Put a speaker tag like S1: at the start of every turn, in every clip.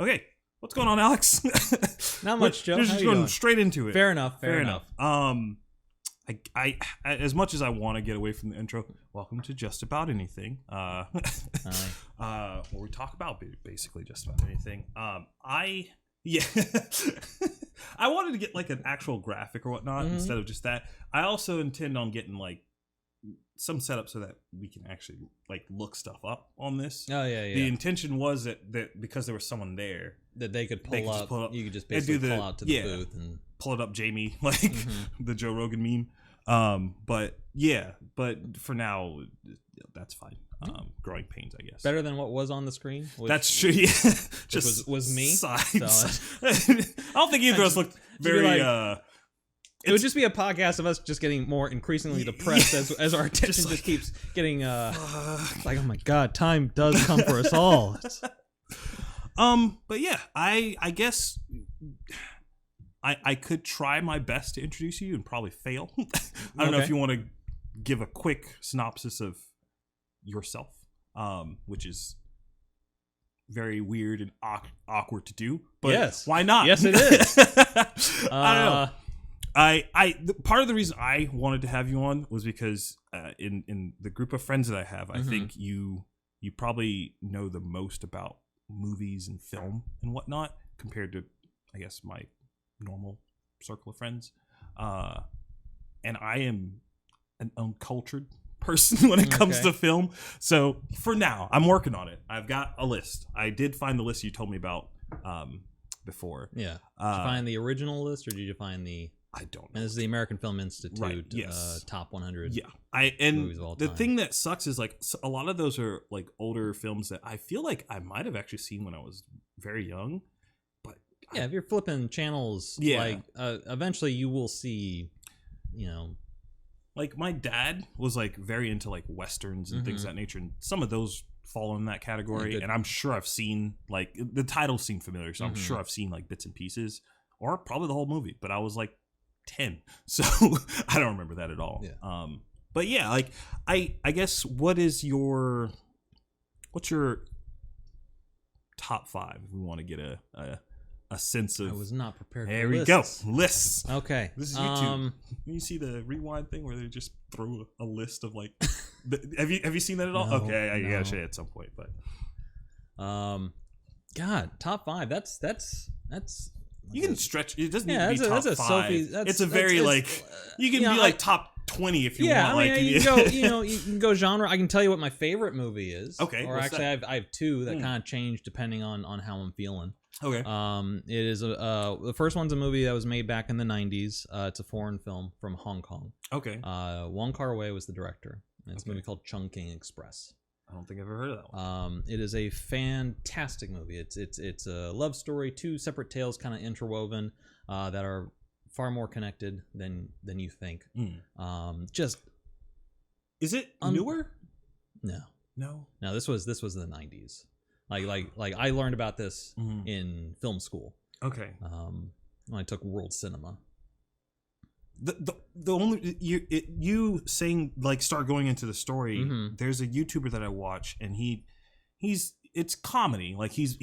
S1: Okay, what's going on, Alex?
S2: Not much, Joe.
S1: Just
S2: How you
S1: going
S2: doing?
S1: straight into it.
S2: Fair enough. Fair enough.
S1: I as much as I want to get away from the intro, welcome to Just About Anything, where we talk about basically just about anything. I wanted to get like an actual graphic or whatnot instead of just that. I also intend on getting like some setup so that we can actually like look stuff up on this.
S2: Oh yeah.
S1: The intention was that because there was someone there
S2: That they could pull up. You could just
S1: and
S2: basically pull out to the booth and
S1: pull it up, Jamie, like the Joe Rogan meme. But for now, that's fine. Growing pains, I guess.
S2: better than what was on the screen.
S1: That's true. Yeah. Just
S2: was me.
S1: Sides. I don't think either of us looked very.
S2: It would just be a podcast of us just getting more increasingly depressed as our attention just keeps getting like, oh my god, time does come for us all.
S1: But yeah, I guess I could try my best to introduce you and probably fail. I don't know if you want to give a quick synopsis of yourself, which is very weird and awkward to do, but
S2: yes,
S1: why not?
S2: Yes, it is.
S1: I don't know. Part of the reason I wanted to have you on was because in the group of friends that I have, I think you probably know the most about movies and film and whatnot compared to, I guess, my normal circle of friends. And I am an uncultured person when it comes to film. So for now, I'm working on it. I've got a list. I did find the list you told me about before.
S2: Yeah. Did you find the original list or did you find the...
S1: I don't know.
S2: And this is the American Film Institute,
S1: right, yes.
S2: Top 100
S1: movies
S2: of all
S1: the
S2: time. Thing
S1: that sucks is like a lot of those are like older films that I feel like I might have actually seen when I was very young. But
S2: if you're flipping channels, like eventually you will see,
S1: like my dad was like very into like westerns and things of that nature, and some of those fall in that category. And I'm sure I've seen like the titles seem familiar, so I'm sure I've seen like bits and pieces or probably the whole movie. But I was like 10, so I don't remember that at all. But yeah, like I guess what's your top 5 if we want to get a sense of...
S2: I was not prepared
S1: there
S2: for
S1: we
S2: lists.
S1: go lists.
S2: Okay,
S1: this is YouTube. You see the rewind thing where they just throw a list of like have you seen that at all?
S2: No,
S1: okay, I gotta show you at some point. But
S2: god, top 5, that's
S1: you can stretch. It doesn't need to be
S2: that's
S1: top 5. It's a very like you can be like top 20 if you want.
S2: I mean,
S1: like
S2: you can go, you can go genre. I can tell you what my favorite movie is.
S1: Okay,
S2: or actually, I have 2 that kind of change depending on how I'm feeling.
S1: Okay.
S2: It is the first one's a movie that was made back in the 90s. It's a foreign film from Hong Kong.
S1: Okay.
S2: Wong Kar-wai was the director. It's a movie called Chungking Express.
S1: I don't think I've ever heard of that one.
S2: It is a fantastic movie. It's a love story, 2 separate tales kind of interwoven that are far more connected than you think. Just
S1: is it newer?
S2: No. This was the 90s. Like I learned about this in film school.
S1: Okay.
S2: When I took world cinema.
S1: The only you saying like start going into the story. There's a YouTuber that I watch, and it's comedy. Like he's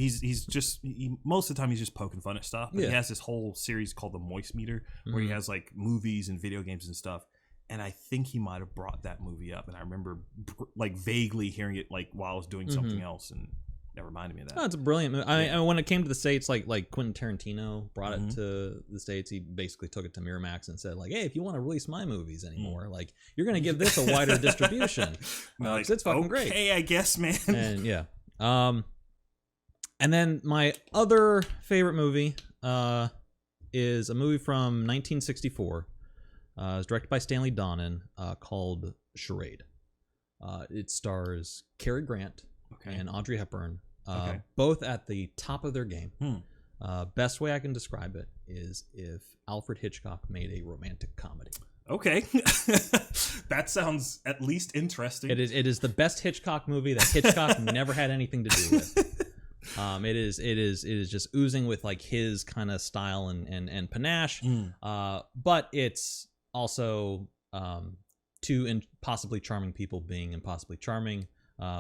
S1: just most of the time he's just poking fun at stuff. But he has this whole series called the Moist Meter, where he has like movies and video games and stuff. And I think he might have brought that movie up, and I remember like vaguely hearing it like while I was doing something else, and that reminded me of that.
S2: Oh, it's a brilliant movie. I mean, when it came to the States, like Quentin Tarantino brought it to the States. He basically took it to Miramax and said, like, hey, if you want to release my movies anymore, like, you're going to give this a wider distribution.
S1: Like,
S2: it's fucking great.
S1: Okay, I guess, man.
S2: And and then my other favorite movie is a movie from 1964. It was directed by Stanley Donen, called Charade. It stars Cary Grant and Audrey Hepburn, both at the top of their game. Best way I can describe it is if Alfred Hitchcock made a romantic comedy.
S1: Okay. That sounds at least interesting.
S2: It is the best Hitchcock movie that Hitchcock never had anything to do with. It is just oozing with like his kind of style and panache. But it's also two impossibly charming people being impossibly charming,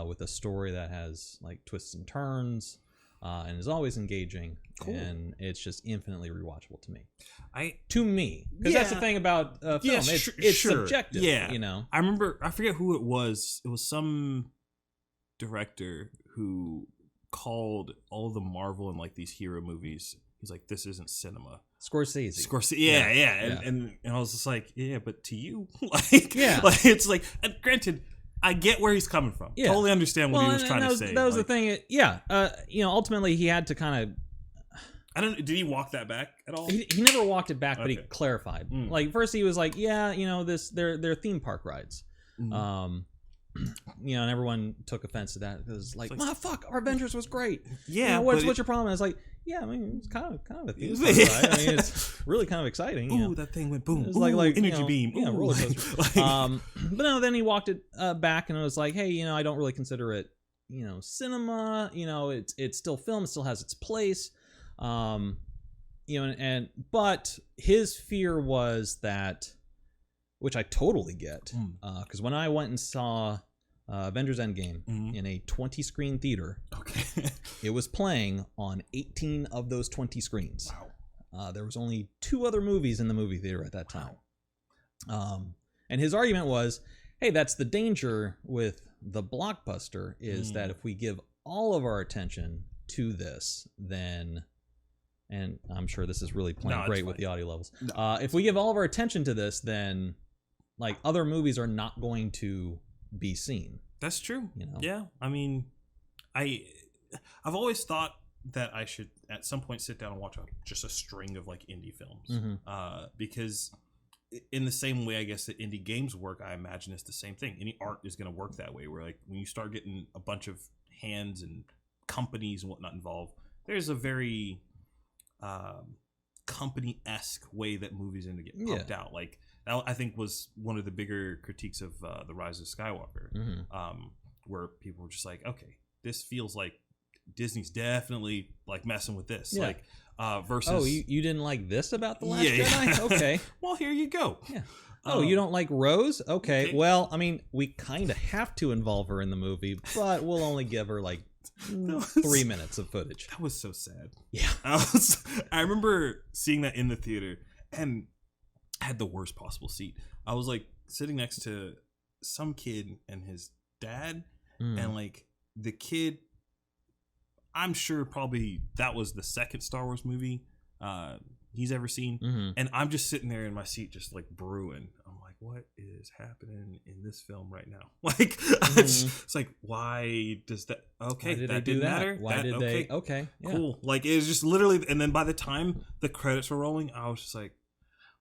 S2: with a story that has like twists and turns. and is always engaging.
S1: Cool.
S2: And it's just infinitely rewatchable to me.
S1: Yeah.
S2: Because that's the thing about film. It's
S1: sure.
S2: subjective.
S1: Yeah.
S2: You know.
S1: I forget who it was. It was some director who called all the Marvel and like these hero movies. He's like, this isn't cinema.
S2: Scorsese.
S1: Yeah. And I was just like, yeah, but to you, like, like it's like, and granted, I get where he's coming from.
S2: Yeah.
S1: Totally understand what he was trying to say.
S2: That was the thing. Ultimately he had to kind of.
S1: Did he walk that back at all?
S2: He never walked it back, but he clarified. Like first he was like, they're theme park rides. And everyone took offense to that because like, fuck, our Avengers was great.
S1: Yeah,
S2: what's your problem? And it's like, it's kind of a theme park ride. I mean, it's really kind of exciting.
S1: Ooh, that thing went boom.
S2: It was like
S1: energy beam.
S2: Yeah, roller coaster. But no, then he walked it back and it was like, hey, I don't really consider it, cinema. It's still film. It still has its place. But his fear was that, which I totally get, because when I went and saw Avengers Endgame in a 20-screen theater, it was playing on 18 of those 20 screens. Wow. There was only 2 other movies in the movie theater at that time. And his argument was, hey, that's the danger with the blockbuster, is that if we give all of our attention to this, then... And I'm sure this is really playing great with the audio levels. If we give all of our attention to this, then like other movies are not going to be seen.
S1: That's true. Yeah. I mean, I've always thought that I should at some point sit down and watch just a string of like indie films, because in the same way, I guess that indie games work, I imagine it's the same thing. Any art is going to work that way. Where like when you start getting a bunch of hands and companies and whatnot involved, there's a very company-esque way that movies end to get pumped out. Like that, I think, was one of the bigger critiques of The Rise of Skywalker, where people were just like, okay, this feels like Disney's definitely like messing with this. Like versus
S2: you didn't like this about The Last Jedi? Okay.
S1: Well, here you go.
S2: You don't like Rose? Okay. Well, I mean, we kind of have to involve her in the movie, but we'll only give her like 3 minutes of footage.
S1: That was so sad.
S2: Yeah.
S1: I remember seeing that in the theater and I had the worst possible seat. I was like sitting next to some kid and his dad, and like the kid, I'm sure probably that was the second Star Wars movie he's ever seen. And I'm just sitting there in my seat just like brewing. I'm like, what is happening in this film right now? Like it's like, why does that that didn't matter?
S2: Why did they
S1: cool. Like it was just literally, and then by the time the credits were rolling, I was just like,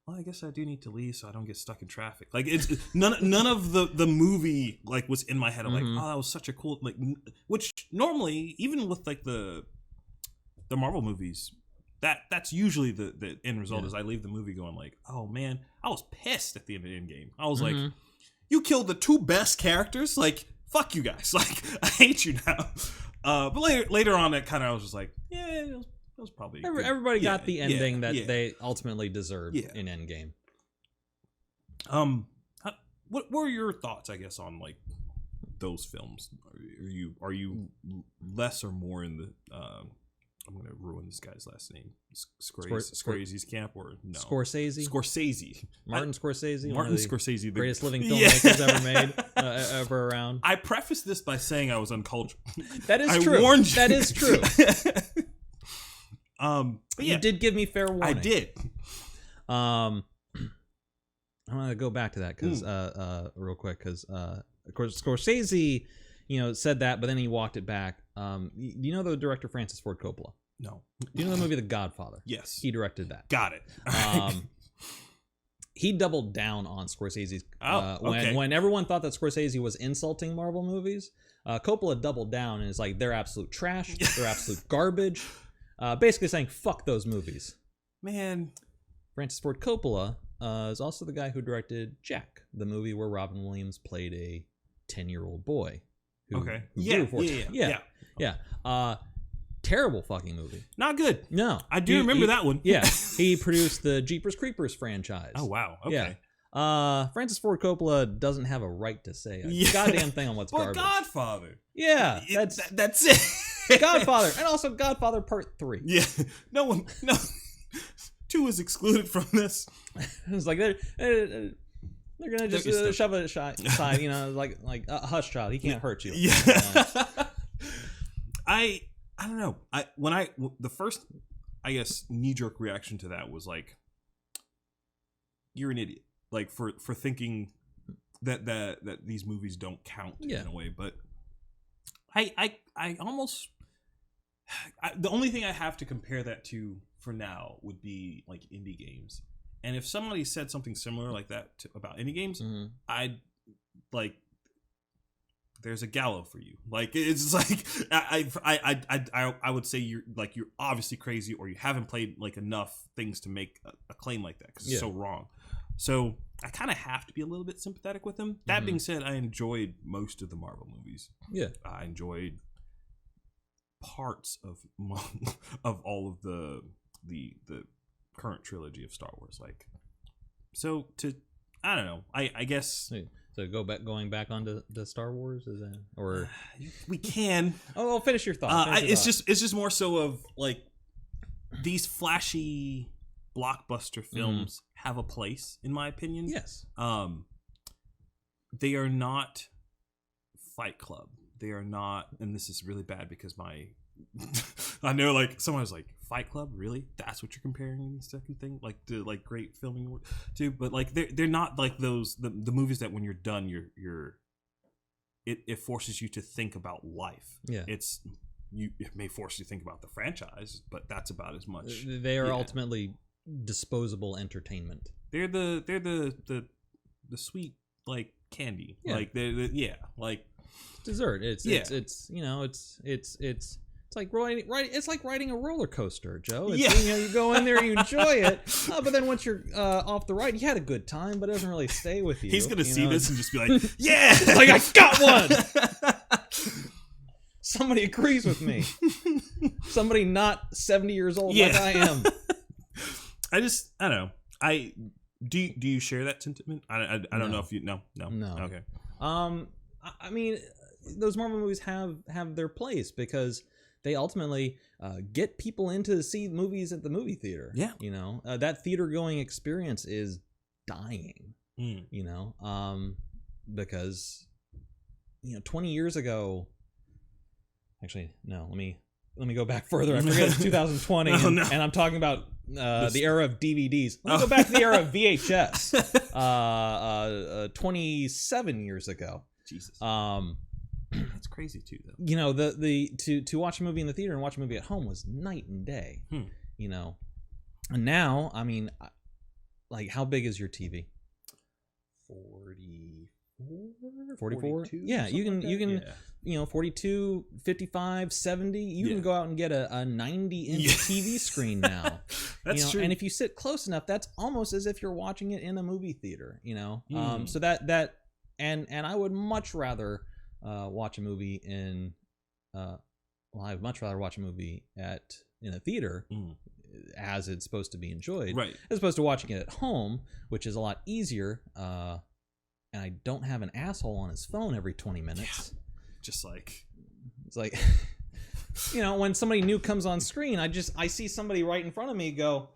S1: well, I guess I do need to leave so I don't get stuck in traffic. Like it's none of the movie like was in my head. I'm like, oh, that was such a cool, like, which normally even with like the Marvel movies, that's usually the end result is I leave the movie going like, oh man, I was pissed at the end of Endgame. I was like, you killed the 2 best characters, like fuck you guys, like I hate you now. But later on, it kind of I was just like, yeah, it was probably
S2: everybody got the ending that they ultimately deserved in Endgame.
S1: What were your thoughts, I guess, on like those films? Are you less or more in the I'm gonna ruin this guy's last name. Scorsese's camp or no? Scorsese.
S2: Martin Scorsese.
S1: Martin Scorsese, the
S2: greatest living filmmakers ever made, ever around.
S1: I prefaced this by saying I was uncultured.
S2: That is true. I warned you. That is true.
S1: But
S2: you did give me fair warning.
S1: I did.
S2: I'm gonna go back to that because real quick because of course Scorsese, said that, but then he walked it back. Do you know the director Francis Ford Coppola?
S1: No.
S2: Do you know the movie The Godfather?
S1: Yes.
S2: He directed that.
S1: Got it.
S2: He doubled down on Scorsese's. When everyone thought that Scorsese was insulting Marvel movies, Coppola doubled down and is like, they're absolute trash. They're absolute garbage. Basically saying, fuck those movies.
S1: Man.
S2: Francis Ford Coppola is also the guy who directed Jack, the movie where Robin Williams played a 10-year-old boy. Who grew terrible fucking movie.
S1: Not good.
S2: No.
S1: I do remember that one.
S2: Yeah. He produced the Jeepers Creepers franchise.
S1: Oh, wow. Okay.
S2: Yeah. Francis Ford Coppola doesn't have a right to say a goddamn thing on what's garbage.
S1: Godfather.
S2: Yeah.
S1: That's it.
S2: Godfather, and also Godfather Part 3.
S1: Yeah, no. 2 is excluded from this.
S2: It's like they're gonna just shove it aside, you know, like a hush child. He can't hurt you.
S1: Yeah. I don't know. The first, I guess, knee-jerk reaction to that was like, you're an idiot, like for thinking that these movies don't count in a way. But I almost the only thing I have to compare that to for now would be like indie games. And if somebody said something similar like that about indie games, I'd like, there's a gallow for you. Like, it's like I would say you're obviously crazy, or you haven't played like enough things to make a claim like that, because it's so wrong. So I kind of have to be a little bit sympathetic with him. That being said, I enjoyed most of the Marvel movies. Yeah, I enjoyed parts of all of the current trilogy of Star Wars. Like, so I don't know. I guess.
S2: So going back onto the Star Wars, is that, or
S1: we can?
S2: Oh, finish your thought.
S1: It's just more so of like, these flashy blockbuster films have a place, in my opinion.
S2: Yes.
S1: They are not Fight Club. They are not, and this is really bad because I know, like, someone was like, Fight Club, really? That's what you're comparing the second thing, like, to like great filming to? But like, they're not like those the movies that when you're done, it forces you to think about life. Yeah, it may force you to think about the franchise, but that's about as much.
S2: They are ultimately disposable entertainment.
S1: They're the sweet, like, candy. Yeah. Like they're like
S2: dessert. It's you know, it's like riding a roller coaster, Joe. It's, you know, you go in there, you enjoy it, but then once you're off the ride, you had a good time, but it doesn't really stay with you.
S1: He's gonna see this and just be like, "Yeah,
S2: like I got one." Somebody agrees with me. Somebody not 70 years old like I am.
S1: I don't know. Do you share that sentiment? I don't know if you no. Okay.
S2: I mean, those Marvel movies have their place because they ultimately get people in to see movies at the movie theater. Yeah. You know, that theater going experience is dying. You know, because, you know, 20 years ago. Actually, no. Let me go back further. I forget it's 2020, and I'm talking about the era of DVDs. Let me go back to the era of VHS. 27 years ago.
S1: Jesus. That's crazy too, though.
S2: You know, to watch a movie in the theater and watch a movie at home was night and day. You know, and now, I mean, like, how big is your TV? 44? Yeah, you can you know, 42, 55, 70. You can go out and get a 90-inch TV screen now.
S1: That's true.
S2: And if you sit close enough, that's almost as if you're watching it in a movie theater, you know. So that and I would much rather watch a movie in I'd much rather watch a movie in a theater as it's supposed to be enjoyed, right, as opposed to watching it at home, which is a lot easier. And I don't have an asshole on his phone every 20 minutes. Yeah.
S1: Just like,
S2: it's like, you know, when somebody new comes on screen, I see somebody right in front of me go,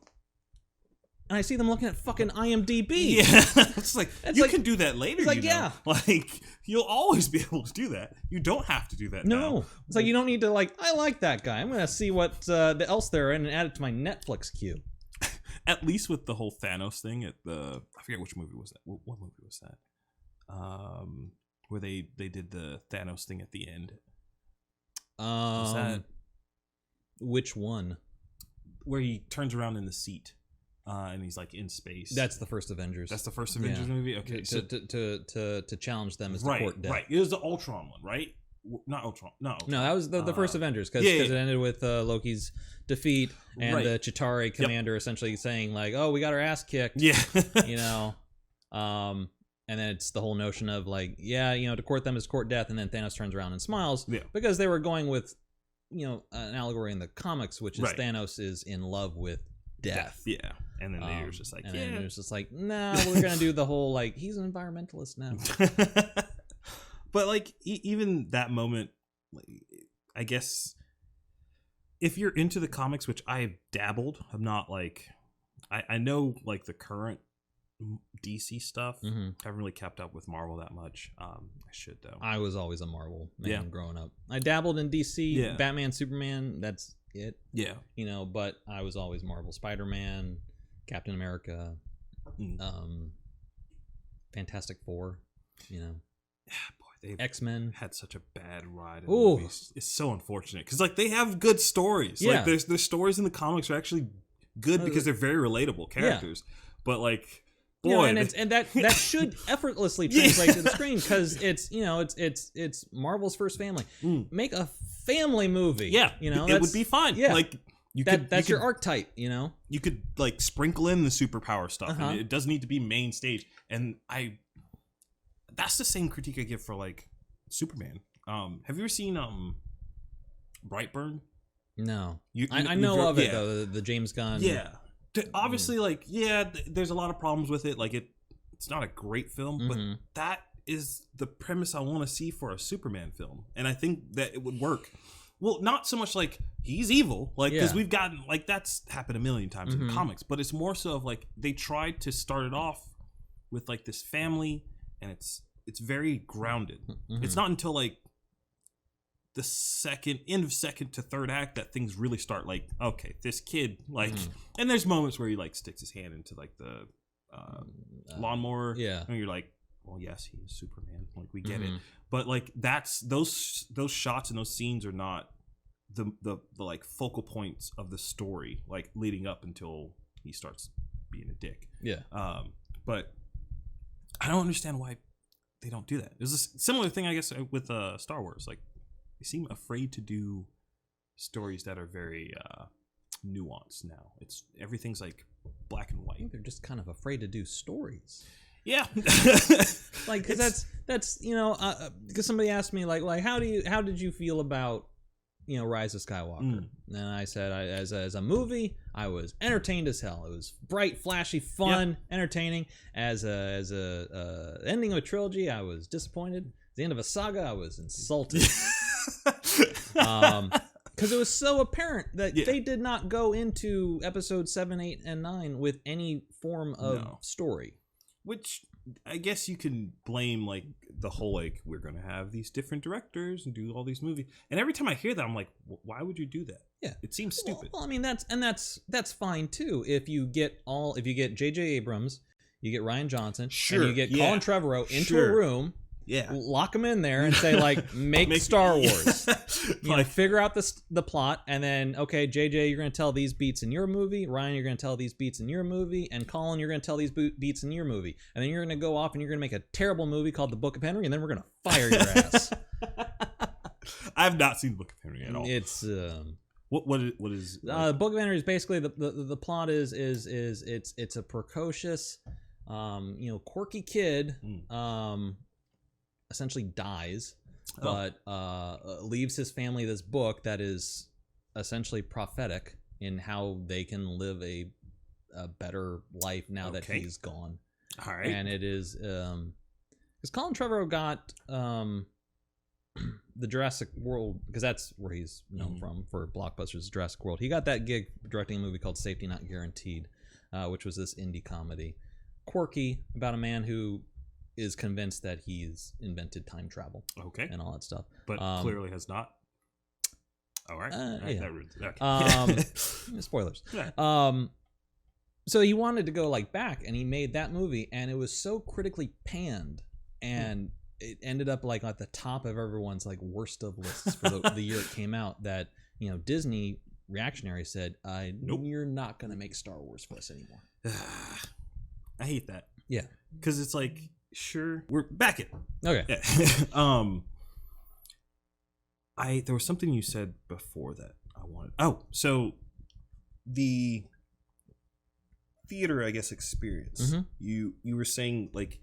S2: and I see them looking at fucking IMDb.
S1: Yeah, it's like, you can do that later. It's like, like, you'll always be able to do that. You don't have to do that. No,
S2: it's like, you don't need to, like, I like that guy, I'm gonna see what else they're in and add it to my Netflix queue.
S1: At least with the whole Thanos thing at I forget which movie was that. What movie was that? Where they did the Thanos thing at the end. Was that,
S2: which one?
S1: Where he turns around in the seat, and he's like in space.
S2: That's the first Avengers.
S1: That's the first Avengers movie. Okay,
S2: to challenge them as the court death.
S1: Right. It was the Ultron one, right? Not Ultron. No,
S2: that was the first Avengers, because it ended with Loki's defeat and the Chitauri commander essentially saying, like, "Oh, we got our ass kicked." Yeah, you know. And then it's the whole notion of, like, you know, to court them is court death, and then Thanos turns around and smiles because they were going with, you know, an allegory in the comics, which is Thanos is in love with death.
S1: Yeah, and then later it's just like,
S2: and then it was just like, nah, we're gonna do the whole, like, he's an environmentalist now.
S1: But like, even that moment, like, I guess if you're into the comics, which I've dabbled, I'm not like I know like the current DC stuff.
S2: Mm-hmm.
S1: I haven't really kept up with Marvel that much. I should though.
S2: I was always a Marvel man growing up. I dabbled in DC, Batman, Superman. That's it.
S1: Yeah,
S2: you know, but I was always Marvel. Spider-Man, Captain America, Fantastic Four. You know,
S1: they've
S2: X-Men
S1: had such a bad ride in movies. It's so unfortunate because like they have good stories. Like their stories in the comics are actually good because they're very relatable characters. But like, boy,
S2: you know, and that should effortlessly translate to the screen because it's it's Marvel's first family. Make a family movie.
S1: Yeah,
S2: you know,
S1: it would be fine.
S2: Yeah,
S1: like
S2: that's your archetype. You know,
S1: you could like sprinkle in the superpower stuff. And it doesn't need to be main stage. And that's the same critique I give for like Superman. Have you ever seen Brightburn?
S2: No, I know of it though. The James Gunn.
S1: Yeah, obviously, like there's a lot of problems with it. Like it's not a great film, but that is the premise I want to see for a Superman film, and I think that it would work. Well, not so much like he's evil, like because we've gotten like that's happened a million times in comics, but it's more so of like they tried to start it off with like this family, and it's very grounded. It's not until like the end of second to third act that things really start like, okay, this kid like, and there's moments where he like sticks his hand into like the lawnmower, and you're like, well, yes, he is Superman, like we get it, but like that's those shots and those scenes are not the like focal points of the story, like leading up until he starts being a dick. But I don't understand why they don't do that. There's a similar thing, I guess, with Star Wars. Like, they seem afraid to do stories that are very nuanced now. Everything's like black and white.
S2: I think they're just kind of afraid to do stories.
S1: Yeah,
S2: like because that's you know because somebody asked me like how did you feel about Rise of Skywalker? And I said as a movie I was entertained as hell. It was bright, flashy, fun, entertaining. As a ending of a trilogy I was disappointed. At the end of a saga I was insulted. Because it was so apparent that they did not go into episodes 7, 8, and 9 with any form of story.
S1: Which I guess you can blame like the whole like we're gonna have these different directors and do all these movies. And every time I hear that, I'm like, why would you do that? Yeah, it seems stupid.
S2: Well, I mean that's fine too. If you get J.J. Abrams, you get Rian Johnson, and you get Colin Trevorrow into a room. Lock them in there and say like make Star Wars. You know, figure out the plot, and then okay, JJ, you're going to tell these beats in your movie. Ryan, you're going to tell these beats in your movie, and Colin, you're going to tell these beats in your movie. And then you're going to go off and you're going to make a terrible movie called The Book of Henry, and then we're going to fire your ass.
S1: I have not seen The Book of Henry at all.
S2: It's
S1: what is
S2: The Book of Henry is basically the plot is it's a precocious, quirky kid. Essentially dies, but leaves his family this book that is essentially prophetic in how they can live a better life now that he's gone.
S1: All right.
S2: And it is because Colin Trevorrow got the Jurassic World, because that's where he's known from for blockbusters, Jurassic World. He got that gig directing a movie called Safety Not Guaranteed, which was this indie comedy, quirky, about a man who is convinced that he's invented time travel. Okay. And all that stuff.
S1: But clearly has not. All right.
S2: Spoilers. Yeah. So he wanted to go like back, and he made that movie, and it was so critically panned, and it ended up like at the top of everyone's like worst of lists for the year it came out, that Disney reactionary said, nope, you're not gonna make Star Wars for us anymore.
S1: I hate that.
S2: Yeah.
S1: Because it's like, sure, we're back it.
S2: Okay.
S1: Yeah. There was something you said before that I wanted. Oh, so the theater, I guess, experience. You were saying like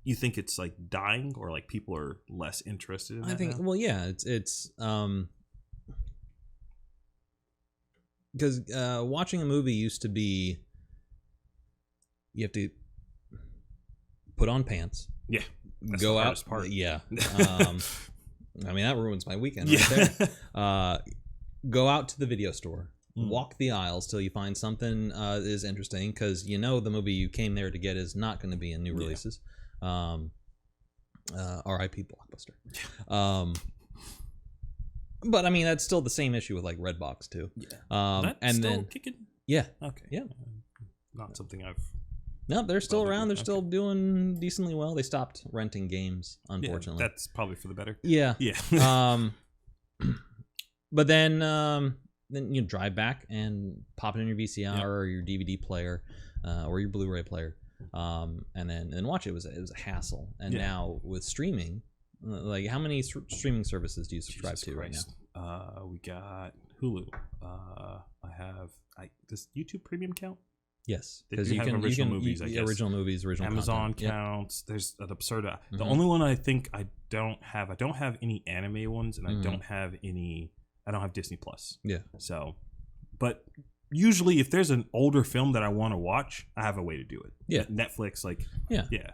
S1: you think it's like dying, or like people are less interested in that?
S2: I think now? Well, yeah, it's because watching a movie used to be, you have to put on pants.
S1: Yeah.
S2: Go out. Part. Yeah. I mean, that ruins my weekend right there. go out to the video store, walk the aisles till you find something is interesting, because the movie you came there to get is not going to be in new releases. R.I.P. Blockbuster. But I mean, that's still the same issue with like Redbox too.
S1: Yeah.
S2: And
S1: still
S2: then
S1: kicking?
S2: Yeah.
S1: Okay.
S2: Yeah.
S1: Not something I've.
S2: No, they're still around. They're still doing decently well. They stopped renting games, unfortunately.
S1: Yeah, that's probably for the better.
S2: Yeah.
S1: Yeah.
S2: But then you drive back and pop it in your VCR or your DVD player, or your Blu-ray player, and then watch it. It was a hassle. And now with streaming, like how many streaming services do you subscribe to right now?
S1: We got Hulu. I have does YouTube Premium count?
S2: Yes,
S1: because you can original movies. I guess
S2: original movies, original
S1: Amazon
S2: content.
S1: counts. There's an absurd. The only one I think I don't have any anime ones, and I don't have Disney Plus.
S2: Yeah.
S1: So, but usually if there's an older film that I want to watch, I have a way to do it.
S2: Yeah.
S1: Netflix,
S2: yeah.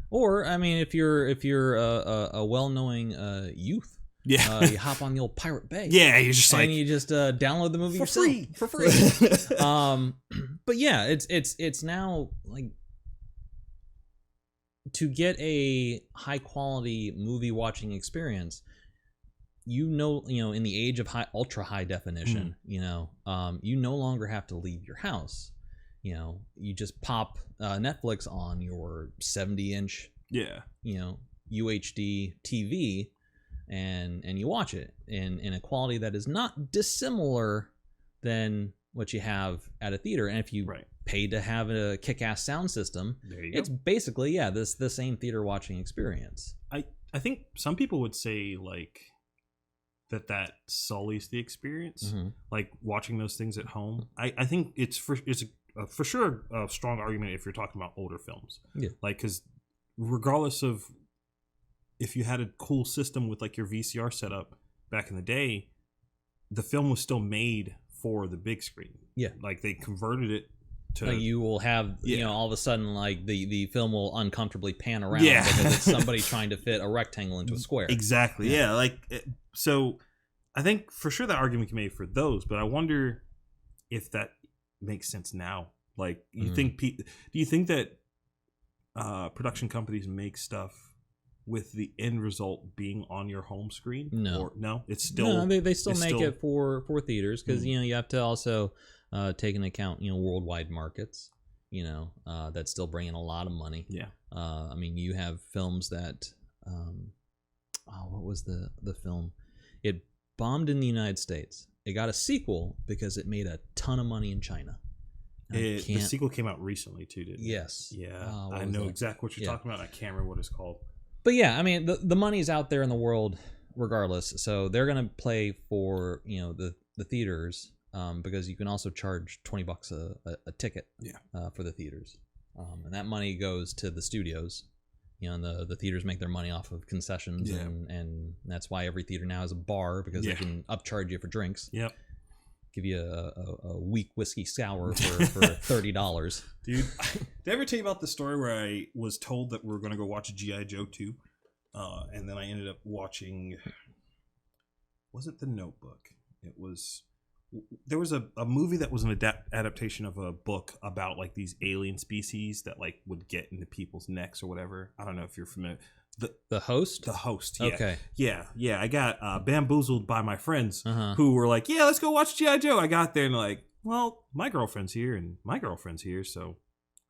S2: Or I mean, if you're a well-knowing youth.
S1: Yeah,
S2: you hop on the old Pirate Bay.
S1: Yeah, you're just
S2: and you just download the movie yourself for free. But yeah, it's now like to get a high quality movie watching experience. In the age of ultra high definition, you no longer have to leave your house. You just pop Netflix on your 70-inch, UHD TV. And you watch it in a quality that is not dissimilar than what you have at a theater. And if you pay to have a kick-ass sound system, it's basically the same theater watching experience. I
S1: think some people would say like that sullies the experience, like watching those things at home. I think it's for sure a strong argument if you're talking about older films.
S2: Yeah,
S1: like because regardless of if you had a cool system with like your VCR setup back in the day, the film was still made for the big screen.
S2: Yeah.
S1: Like they converted it to...
S2: Like you will have, all of a sudden like the film will uncomfortably pan around because it's somebody trying to fit a rectangle into a square.
S1: Exactly. Yeah. Like, so I think for sure that argument can be made for those, but I wonder if that makes sense now. Like do you think that production companies make stuff with the end result being on your home screen? No, it's still
S2: they still make it for theaters because you have to also take into account worldwide markets. That's still bringing a lot of money.
S1: Yeah.
S2: I mean, you have films that what was the film? It bombed in the United States. It got a sequel because it made a ton of money in China.
S1: The sequel came out recently too, didn't it?
S2: Yes.
S1: Yeah. I know exactly what you're talking about. I can't remember what it's called.
S2: But yeah, I mean, the money's out there in the world regardless. So they're going to play for, the theaters because you can also charge $20 a ticket for the theaters. And that money goes to the studios. And the theaters make their money off of concessions. Yeah. And that's why every theater now has a bar because they can upcharge you for drinks.
S1: Yep.
S2: Give you a weak whiskey sour for $30.
S1: Dude, did I ever tell you about the story where I was told that we were going to go watch G.I. Joe 2? And then I ended up watching... Was it The Notebook? There was a movie that was an adaptation of a book about like these alien species that like would get into people's necks or whatever. I don't know if you're familiar.
S2: The Host?
S1: The Host, yeah.
S2: Okay.
S1: Yeah. I got bamboozled by my friends who were like, yeah, let's go watch G.I. Joe. I got there and like, well, my girlfriend's here and my girlfriend's here, so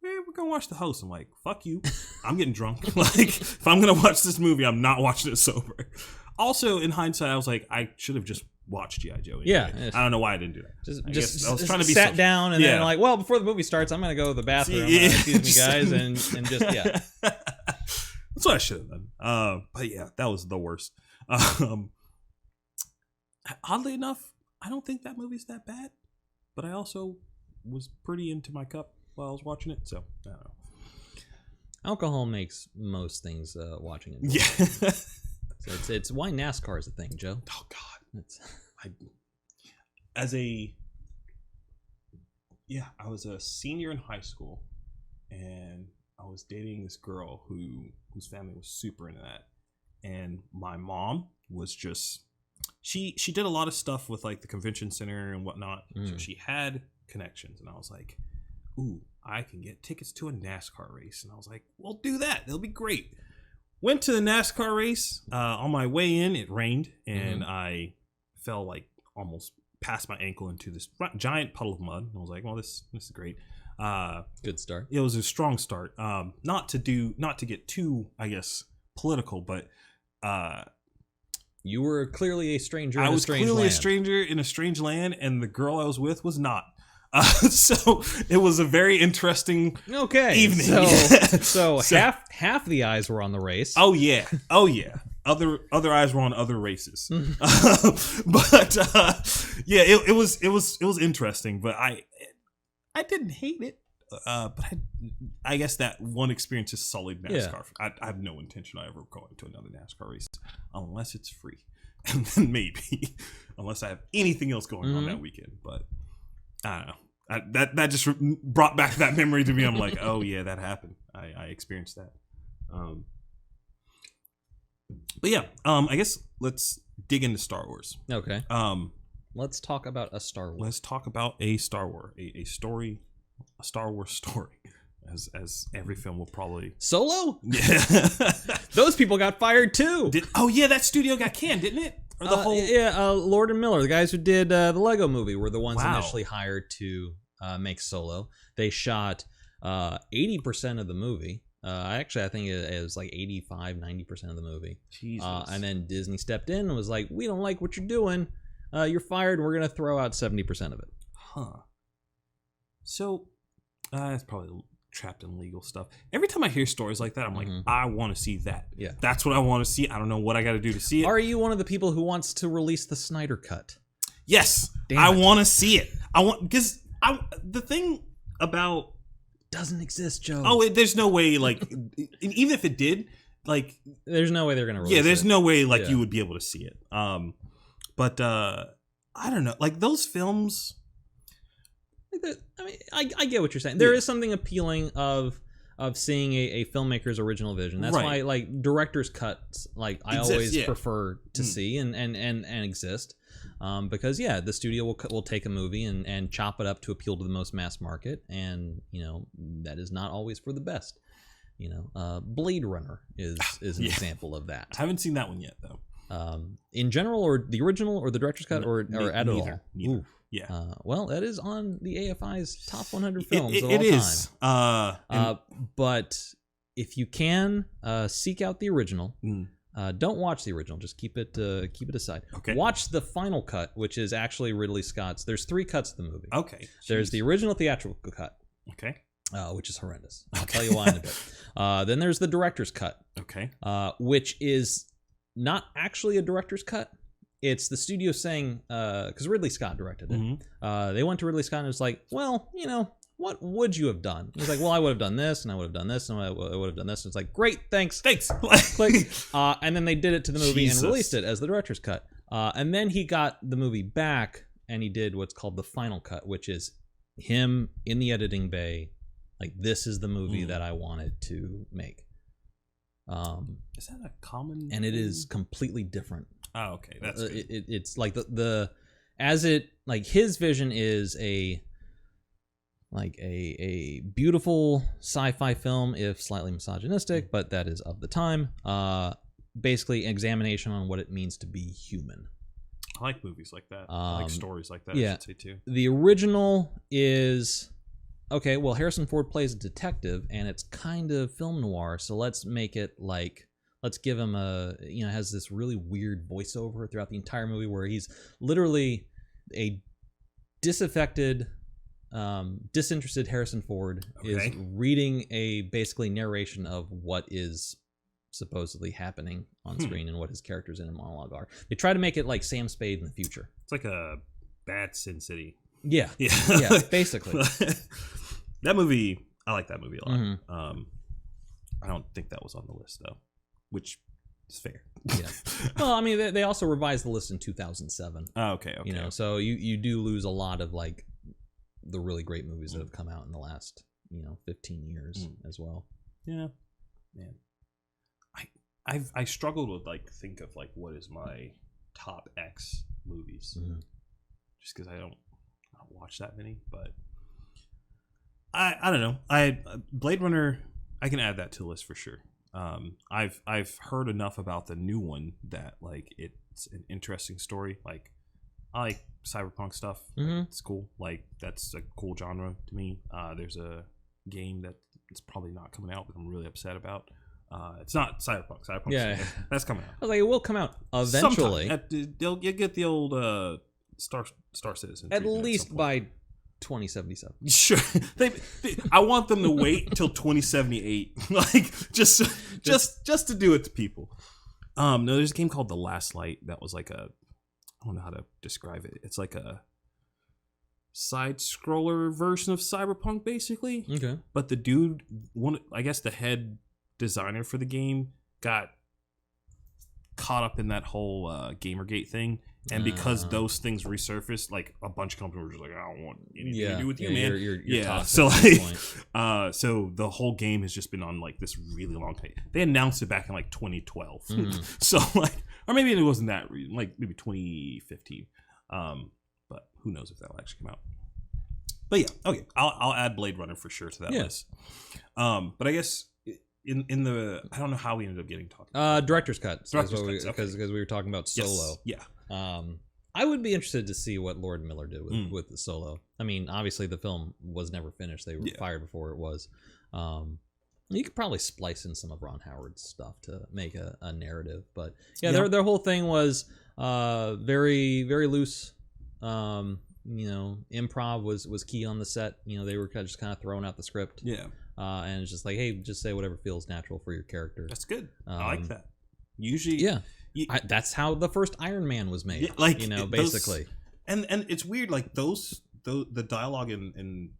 S1: we're going to watch The Host. I'm like, fuck you. I'm getting drunk. Like, if I'm going to watch this movie, I'm not watching it sober. Also, in hindsight, I was like, I should have just watched G.I. Joe. Anyway.
S2: Yeah.
S1: I don't know why I didn't do that. I was trying to be
S2: sat down and then like, well, before the movie starts, I'm going to go to the bathroom. Excuse me, guys. And just,
S1: That's what I should have done. But yeah, that was the worst. Oddly enough, I don't think that movie's that bad. But I also was pretty into my cup while I was watching it, so I don't know.
S2: Alcohol makes most things watching it.
S1: Yeah.
S2: So it's why NASCAR is a thing, Joe.
S1: Oh God. I was a senior in high school, and I was dating this girl whose family was super into that, and my mom was just she did a lot of stuff with like the convention center and whatnot. So she had connections, and I was like, ooh, I can get tickets to a NASCAR race. And I was like, well, do that. It'll be great. Went to the NASCAR race. On my way in, it rained, and I fell like almost past my ankle into this giant puddle of mud. And I was like, well, this is great.
S2: Good start.
S1: It was a strong start. Not to get too, I guess, political, but
S2: you were clearly a stranger.
S1: I
S2: in
S1: was
S2: a strange
S1: clearly
S2: land.
S1: a stranger in a strange land, and the girl I was with was not. So it was a very interesting evening.
S2: So half the eyes were on the race.
S1: Oh yeah. Other eyes were on other races. But yeah, it was interesting. But I didn't hate it. But I guess that one experience is sullied NASCAR. I have no intention of ever going to another NASCAR race unless it's free, and then maybe unless I have anything else going on that weekend. But I don't know. That just brought back that memory to me. I'm like, oh yeah, that happened. I experienced that. But yeah, I guess let's dig into Star Wars.
S2: Okay. Let's talk about a Star Wars.
S1: Let's talk about a Star Wars, a story, a Star Wars story, as every film will probably.
S2: Solo?
S1: Yeah.
S2: Those people got fired too.
S1: Oh yeah, that studio got canned, didn't it? Or the whole.
S2: Lord and Miller, the guys who did the Lego Movie, were the ones
S1: Wow.
S2: initially hired to make Solo. They shot 80% of the movie. Actually, I think it was like 85, 90% of the movie.
S1: Jesus.
S2: And then Disney stepped in and was like, we don't like what you're doing. You're fired. We're going to throw out 70% of it.
S1: Huh. So, it's probably trapped in legal stuff. Every time I hear stories like that, I'm like, I want to see that.
S2: Yeah.
S1: That's what I want to see. I don't know what I got to do to see it.
S2: Are you one of the people who wants to release the Snyder Cut?
S1: Yes.
S2: Damn
S1: I
S2: it.
S1: want to see it. Because the thing about.
S2: Doesn't exist, Joe.
S1: Oh, there's no way, like, even if it did, like.
S2: There's no way they're going to release it.
S1: Yeah, there's no way, like, you would be able to see it. But, I don't know. Like, those films.
S2: I mean, I get what you're saying. There is something appealing of seeing a filmmaker's original vision. That's why, like, director's cuts, like, I always prefer to see and exist. Because the studio will take a movie and chop it up to appeal to the most mass market, and that is not always for the best. Blade Runner is an example of that.
S1: I haven't seen that one yet, though.
S2: In general, or the original, or the director's cut, or at all.
S1: Neither. Yeah.
S2: Well, that is on the AFI's top 100 films of all
S1: it
S2: time.
S1: is.
S2: But if you can, seek out the original. Don't watch the original. Just keep it aside.
S1: Okay.
S2: Watch the final cut, which is actually Ridley Scott's. There's 3 cuts of the movie.
S1: Okay.
S2: There's the original theatrical cut.
S1: Okay.
S2: Which is horrendous. I'll tell you why in a bit. Then there's the director's cut.
S1: Okay.
S2: Which is not actually a director's cut. It's the studio saying, because Ridley Scott directed it. They went to Ridley Scott and was like, well, what would you have done? He's like, well, I would have done this, and I would have done this, and I would have done this. And it's like, great, thanks. Click. And then they did it to the movie and released it as the director's cut. And then he got the movie back, and he did what's called the final cut, which is him in the editing bay. Like, this is the movie that I wanted to make.
S1: Is that a common?
S2: And it is completely different.
S1: Oh, okay. That's good.
S2: It's like his vision is a beautiful sci-fi film, if slightly misogynistic, but that is of the time. Basically, an examination on what it means to be human.
S1: I like movies like that. I like stories like that.
S2: Yeah.
S1: I should say too.
S2: The original is okay. Well, Harrison Ford plays a detective, and it's kind of film noir. So let's make it like. Let's give him has this really weird voiceover throughout the entire movie where he's literally a disaffected, disinterested Harrison Ford is reading a basically narration of what is supposedly happening on screen and what his characters in a monologue are. They try to make it like Sam Spade in the future.
S1: It's like a bad Sin City.
S2: Yeah, basically.
S1: That movie, I like that movie a lot. I don't think that was on the list though. Which is fair.
S2: Yeah. Well, I mean, they also revised the list in 2007.
S1: Oh, okay.
S2: So you do lose a lot of like the really great movies that have come out in the last 15 years as well.
S1: Yeah, man. I struggled with like think of like what is my top X movies, just because I don't watch that many. But I don't know. Blade Runner, I can add that to the list for sure. I've heard enough about the new one that like it's an interesting story. Like I like cyberpunk stuff. Like, it's cool. Like that's a cool genre to me. There's a game that it's probably not coming out, but I'm really upset about. It's not cyberpunk. That's coming out.
S2: I was like, it will come out eventually.
S1: You'll get the old Star Citizen
S2: at least by 2077.
S1: Sure. I want them to wait until 2078, like just to do it to people. No, there's a game called The Last Light that was like I don't know how to describe it. It's like a side scroller version of Cyberpunk, basically. Okay. But the dude, I guess the head designer for the game, got caught up in that whole Gamergate thing. And because those things resurfaced, like a bunch of companies were just like, I don't want anything to do with you, man. You're toxic. So the whole game has just been on like this really long time. They announced it back in like 2012. So like, or maybe it wasn't that like maybe 2015. But who knows if that'll actually come out. But yeah, okay, I'll add Blade Runner for sure to that list. But I guess in the I don't know how we ended up getting talking.
S2: Director's cut, because we were talking about Solo.
S1: Yes. Yeah.
S2: I would be interested to see what Lord Miller did with the Solo. I mean, obviously the film was never finished. They were fired before it was. You could probably splice in some of Ron Howard's stuff to make a narrative, but their whole thing was very very loose. Improv was key on the set. They were just kind of throwing out the script. Yeah. And it's just like, hey, just say whatever feels natural for your character.
S1: That's good. I like that. Usually,
S2: that's how the first Iron Man was made. Basically.
S1: And it's weird, like the dialogue in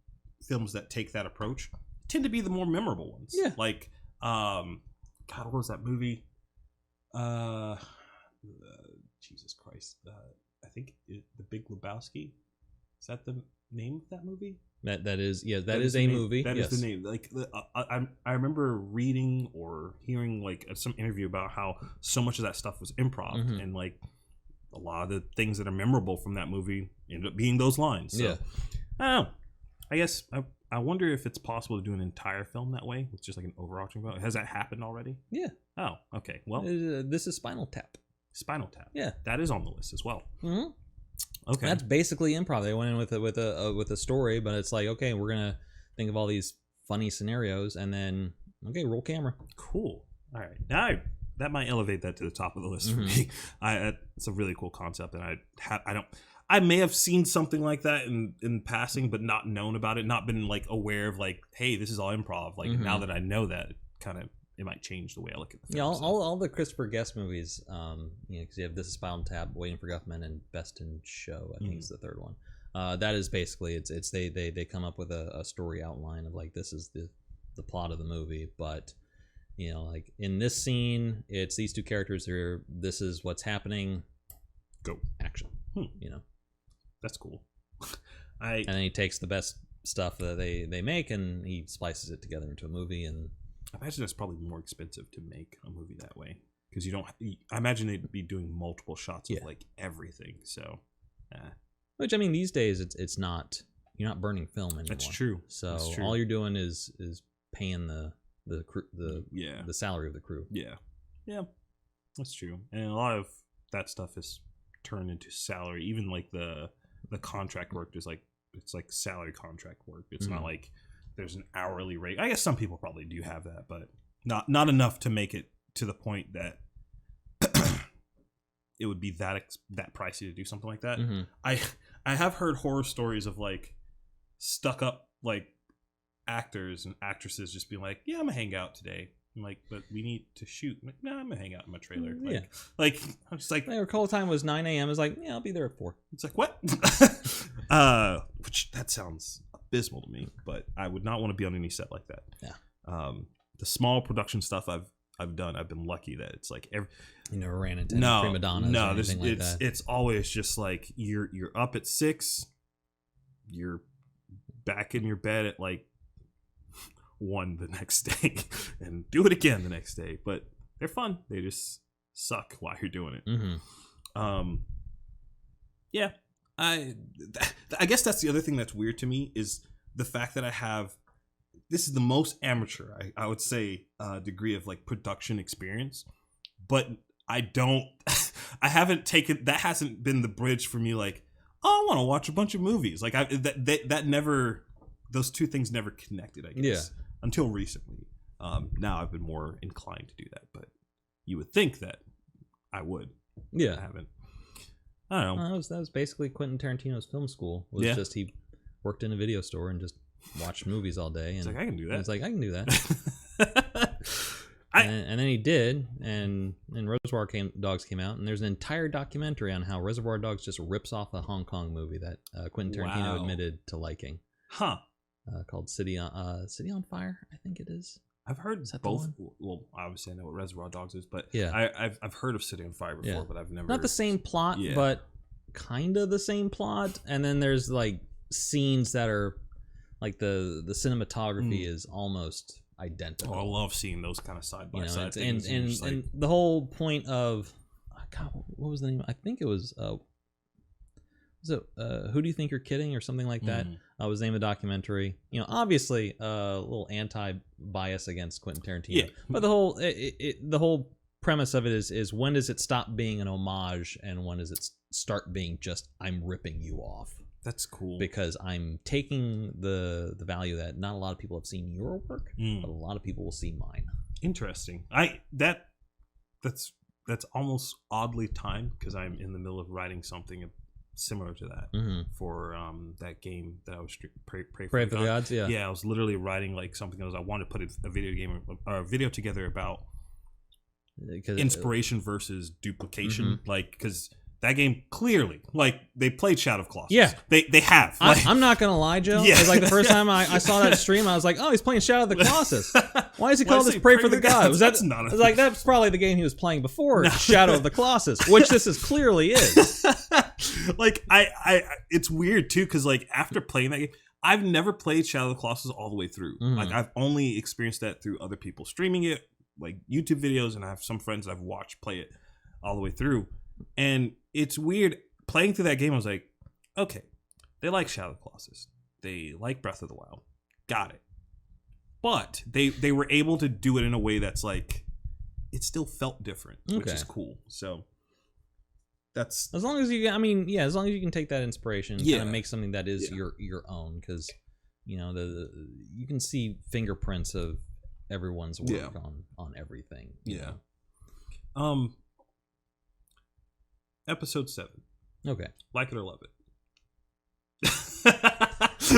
S1: films that take that approach tend to be the more memorable ones. Yeah. Like, God, what was that movie? Jesus Christ. I think The Big Lebowski. Is that the name of that movie?
S2: That is a movie.
S1: That is the name. Like I remember reading or hearing like some interview about how so much of that stuff was improv, and like a lot of the things that are memorable from that movie ended up being those lines. So, I don't know. I guess I wonder if it's possible to do an entire film that way with just like an overarching film. Has that happened already?
S2: Yeah.
S1: Oh, okay. Well,
S2: this is Spinal Tap.
S1: Spinal Tap.
S2: Yeah,
S1: that is on the list as well.
S2: Mm-hmm. Okay, that's basically improv. They went in with a story, but it's like, okay, we're gonna think of all these funny scenarios, and then roll camera.
S1: Cool. All right, now that might elevate that to the top of the list for me. It's a really cool concept, and I may have seen something like that in passing, but not known about it, not been like aware of like, hey, this is all improv. Like now that I know that, it might change the way I look at the film.
S2: Yeah, all the Christopher Guest movies, because you have This is Spinal Tap, Waiting for Guffman, and Best in Show, I think is the third one. That is basically, it's they come up with a story outline of like, this is the plot of the movie, but like in this scene, it's these two characters here, this is what's happening,
S1: go
S2: action.
S1: That's cool.
S2: And then he takes the best stuff that they make and he splices it together into a movie. And
S1: I imagine it's probably more expensive to make a movie that way because I imagine they'd be doing multiple shots of like everything. So,
S2: which I mean, these days it's not, you're not burning film anymore.
S1: That's true.
S2: So all you're doing is paying the crew, the salary of the crew.
S1: Yeah, that's true. And a lot of that stuff is turned into salary. Even like the contract work is like, it's like salary contract work. It's not like there's an hourly rate. I guess some people probably do have that, but not enough to make it to the point that it would be that pricey to do something like that. I have heard horror stories of like stuck up like actors and actresses just being like, yeah, I'm gonna hang out today. I'm like, but we need to shoot. I'm like, no, I'm gonna hang out in my trailer. Like I'm just like,
S2: our call time was 9 a.m. It's like, yeah, I'll be there at 4.
S1: It's like, what? Which that sounds abysmal to me, but I would not want to be on any set like that. Yeah. The small production stuff I've done, I've been lucky that it's like
S2: you never ran into prima donnas.
S1: No,
S2: or anything like that.
S1: It's always just like you're up at 6, you're back in your bed at like 1 the next day, and do it again the next day. But they're fun. They just suck while you're doing it. Yeah, I guess that's the other thing that's weird to me is the fact that this is the most amateur, I would say, degree of like production experience, but I haven't taken, that hasn't been the bridge for me. Like, oh, I want to watch a bunch of movies. Like that never, those two things never connected, I guess, until recently. Now I've been more inclined to do that, but you would think that I would.
S2: Yeah.
S1: I haven't. I don't know.
S2: That was basically Quentin Tarantino's film school. Was just he worked in a video store and just watched movies all day. And
S1: it's like, I can do that.
S2: It's like, I can do that. And then he did, and Reservoir Dogs came out, and there's an entire documentary on how Reservoir Dogs just rips off a Hong Kong movie that Quentin Tarantino admitted to liking.
S1: Huh.
S2: Called City on Fire, I think it is.
S1: I've heard both. Well, obviously I know what Reservoir Dogs is, but I've heard of City on Fire before, but I've never.
S2: Not the same plot, but kind of the same plot. And then there's like scenes that are like the cinematography is almost identical.
S1: Oh, I love seeing those kind of side by side things.
S2: And the whole point of God, what was the name? I think it was Who Do You Think You're Kidding or something like that. Was the name of the documentary. You know, obviously a little anti-bias against Quentin Tarantino. But the whole premise of it is when does it stop being an homage and when does it start being just I'm ripping you off?
S1: That's cool.
S2: Because I'm taking the value that not a lot of people have seen your work, but a lot of people will see mine. Interesting.
S1: That's almost oddly timed because I'm in the middle of writing something similar to that for that game that I was Pray for the Gods. I was literally writing like something else. I wanted to put a video game or a video together about inspiration versus duplication, like because that game clearly, like they played Shadow of Colossus. Yeah, they have. Like, I'm not gonna lie, Joe. Yeah, like the first time I saw that stream, I was like, oh, he's playing Shadow of the Colossus. Why is he called this Pray for the Gods? That's probably the game he was playing before Shadow of the Colossus, which this is clearly is. Like it's weird too because like after playing that game, I've never played Shadow of the Colossus all the way through. Like I've only experienced that through other people streaming it, like YouTube videos, and I have some friends that I've watched play it all the way through. And it's weird playing through that game. I was like, okay, they like Shadow of the Colossus, they like Breath of the Wild, got it. But they were able to do it in a way that's like it still felt different, which is cool. So that's as long as you, as long as you can take that inspiration, and kind of make something that is your own, because you know you can see fingerprints of everyone's work on everything. You know? Episode 7. Okay. Like it or love it.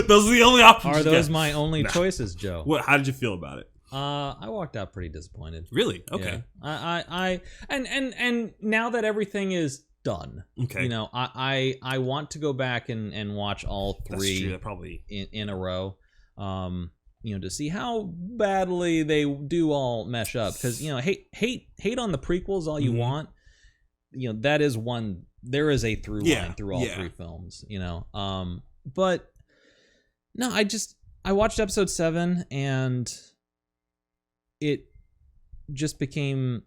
S1: Those are the only options. Are those my only choices, Joe? What? How did you feel about it? I walked out pretty disappointed. Really? Okay. Yeah. And now that everything is done, you know, I want to go back and watch all 3. That's true. That probably in a row. You know, to see how badly they do all mesh up, because you know, hate on the prequels all you want. You know, that is one. There is a through line through all 3 films. You know, but no, I watched episode 7 and it just became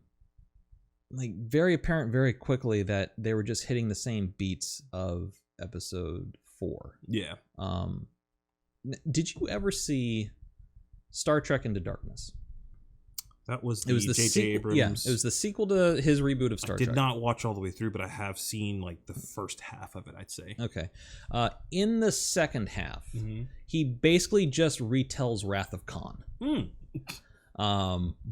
S1: like very apparent very quickly that they were just hitting the same beats of episode 4. Yeah. Did you ever see Star Trek Into Darkness? That was the J.J. Abrams. Yeah, it was the sequel to his reboot of Star Trek. I did not watch all the way through, but I have seen like the first half of it, I'd say. Okay. In the second half, he basically just retells Wrath of Khan.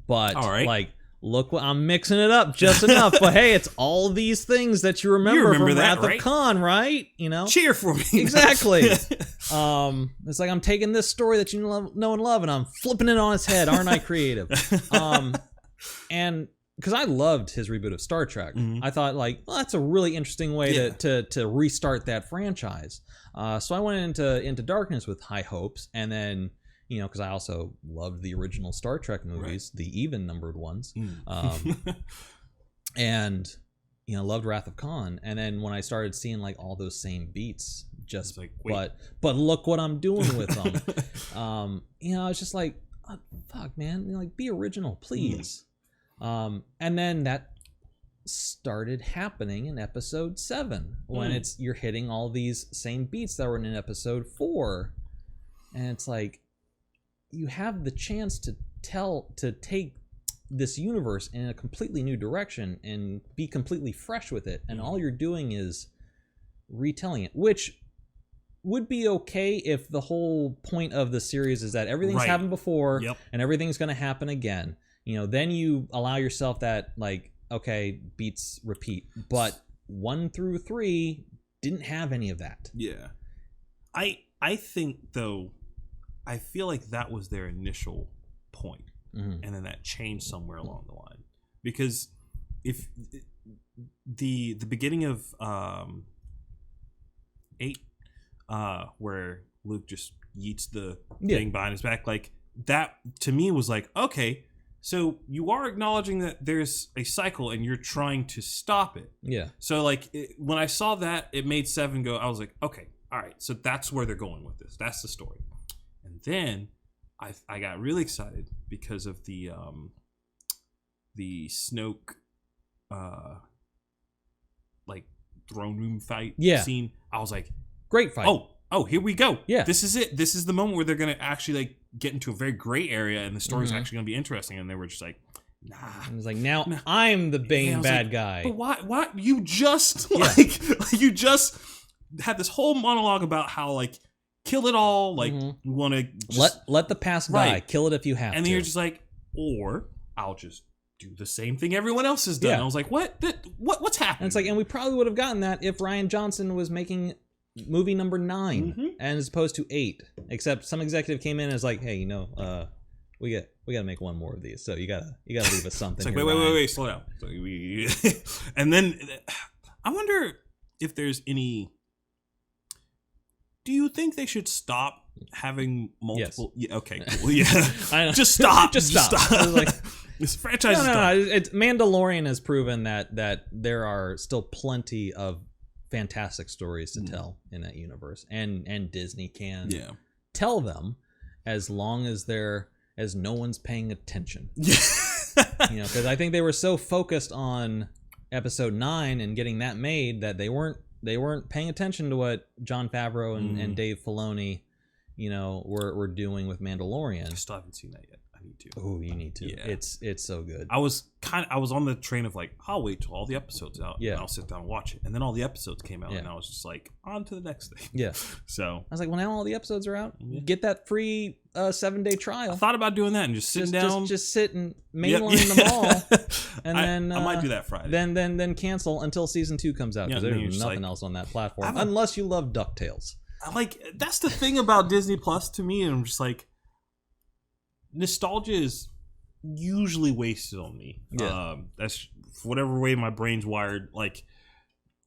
S1: But like, look, I'm mixing it up just enough. But hey, it's all these things that you remember from Wrath of Khan, right? You know, cheer for me. Exactly. It's like I'm taking this story that you know and love, and I'm flipping it on its head. Aren't I creative? And because I loved his reboot of Star Trek, I thought like, well, that's a really interesting way to restart that franchise. So I went into Darkness with high hopes, and then, you know, because I also loved the original Star Trek movies, the even numbered ones, and you know, loved Wrath of Khan. And then when I started seeing like all those same beats, just like, but look what I'm doing with them. You know, I was just like, oh, fuck, man, you know, like be original, please. And then that
S2: started happening in episode 7 when you're hitting all these same beats that were in episode 4, and it's like you have the chance to take this universe in a completely new direction and be completely fresh with it, and all you're doing is retelling it, which would be okay if the whole point of the series is that everything's happened before and everything's going to happen again. Then you allow yourself that, like, okay, beats repeat. But 1 through 3 didn't have any of that.
S1: Yeah. I think, though, I feel like that was their initial point. And then that changed somewhere along the line. Because if the beginning of 8, where Luke just yeets the thing behind his back, like, that to me was like, okay, so you are acknowledging that there's a cycle and you're trying to stop it.
S2: Yeah.
S1: So, like, when I saw that, it made 7 go, I was like, okay, all right, so that's where they're going with this. That's the story. And then I got really excited because of the Snoke, like, throne room fight scene. I was like,
S2: great fight.
S1: Oh, here we go.
S2: Yeah.
S1: This is it. This is the moment where they're going to actually, like, get into a very gray area and the story's actually going to be interesting. And they were just like, nah.
S2: I was like, now I'm the Bane bad guy.
S1: But why? You just, like, you just had this whole monologue about how, like, kill it all. Like, you want to
S2: let the past die. Kill it if you have to.
S1: And then you're just like, or I'll just do the same thing everyone else has done. I was like, what's happening?
S2: And it's like, and we probably would have gotten that if Rian Johnson was making movie number 9 and as opposed to 8, except some executive came in and was like, hey, we got to make one more of these, so you gotta leave us something.
S1: It's like, wait, slow down. So and then I wonder if there's any. Do you think they should stop having multiple?
S2: Yes.
S1: Yeah, okay, cool. Yeah,
S2: I know.
S1: Just stop.
S2: Just stop. Like,
S1: this franchise is
S2: no.
S1: done.
S2: It's Mandalorian has proven that there are still plenty of fantastic stories to tell in that universe, and Disney can tell them as long as no one's paying attention. Because I think they were so focused on episode 9 and getting that made that they weren't paying attention to what Jon Favreau and Dave Filoni were doing with Mandalorian.
S1: I still haven't seen that yet. I need to.
S2: Oh, you need to.
S1: Yeah.
S2: It's so good.
S1: I was on the train of like, I'll wait till all the episodes out and I'll sit down and watch it. And then all the episodes came out and I was just like, on to the next thing.
S2: Yeah.
S1: So
S2: I was like, well, now all the episodes are out. Get that free 7-day trial.
S1: I thought about doing that and just sitting down.
S2: Just sit and mainline them all. And then
S1: I might do that Friday.
S2: Then cancel until season 2 comes out, because there's nothing else on that platform unless you love DuckTales.
S1: Like, that's the thing about Disney Plus to me, and I'm just like, nostalgia is usually wasted on me. That's whatever way my brain's wired. Like,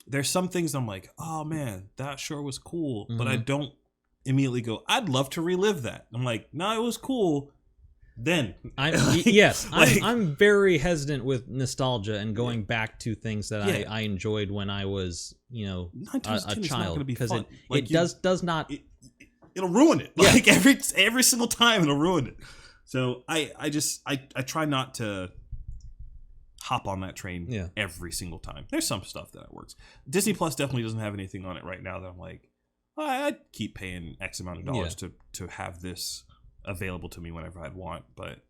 S1: there's some things I'm like, oh man, that sure was cool, but I don't immediately go, I'd love to relive that. I'm like, no, it was cool then.
S2: I'm very hesitant with nostalgia and going back to things that I enjoyed when I was a child, because it does not.
S1: It'll ruin it. Like, every single time it'll ruin it. So I try not to hop on that train every single time. There's some stuff that works. Disney Plus definitely doesn't have anything on it right now that I'm like, I'd keep paying X amount of dollars to have this available to me whenever I'd want. But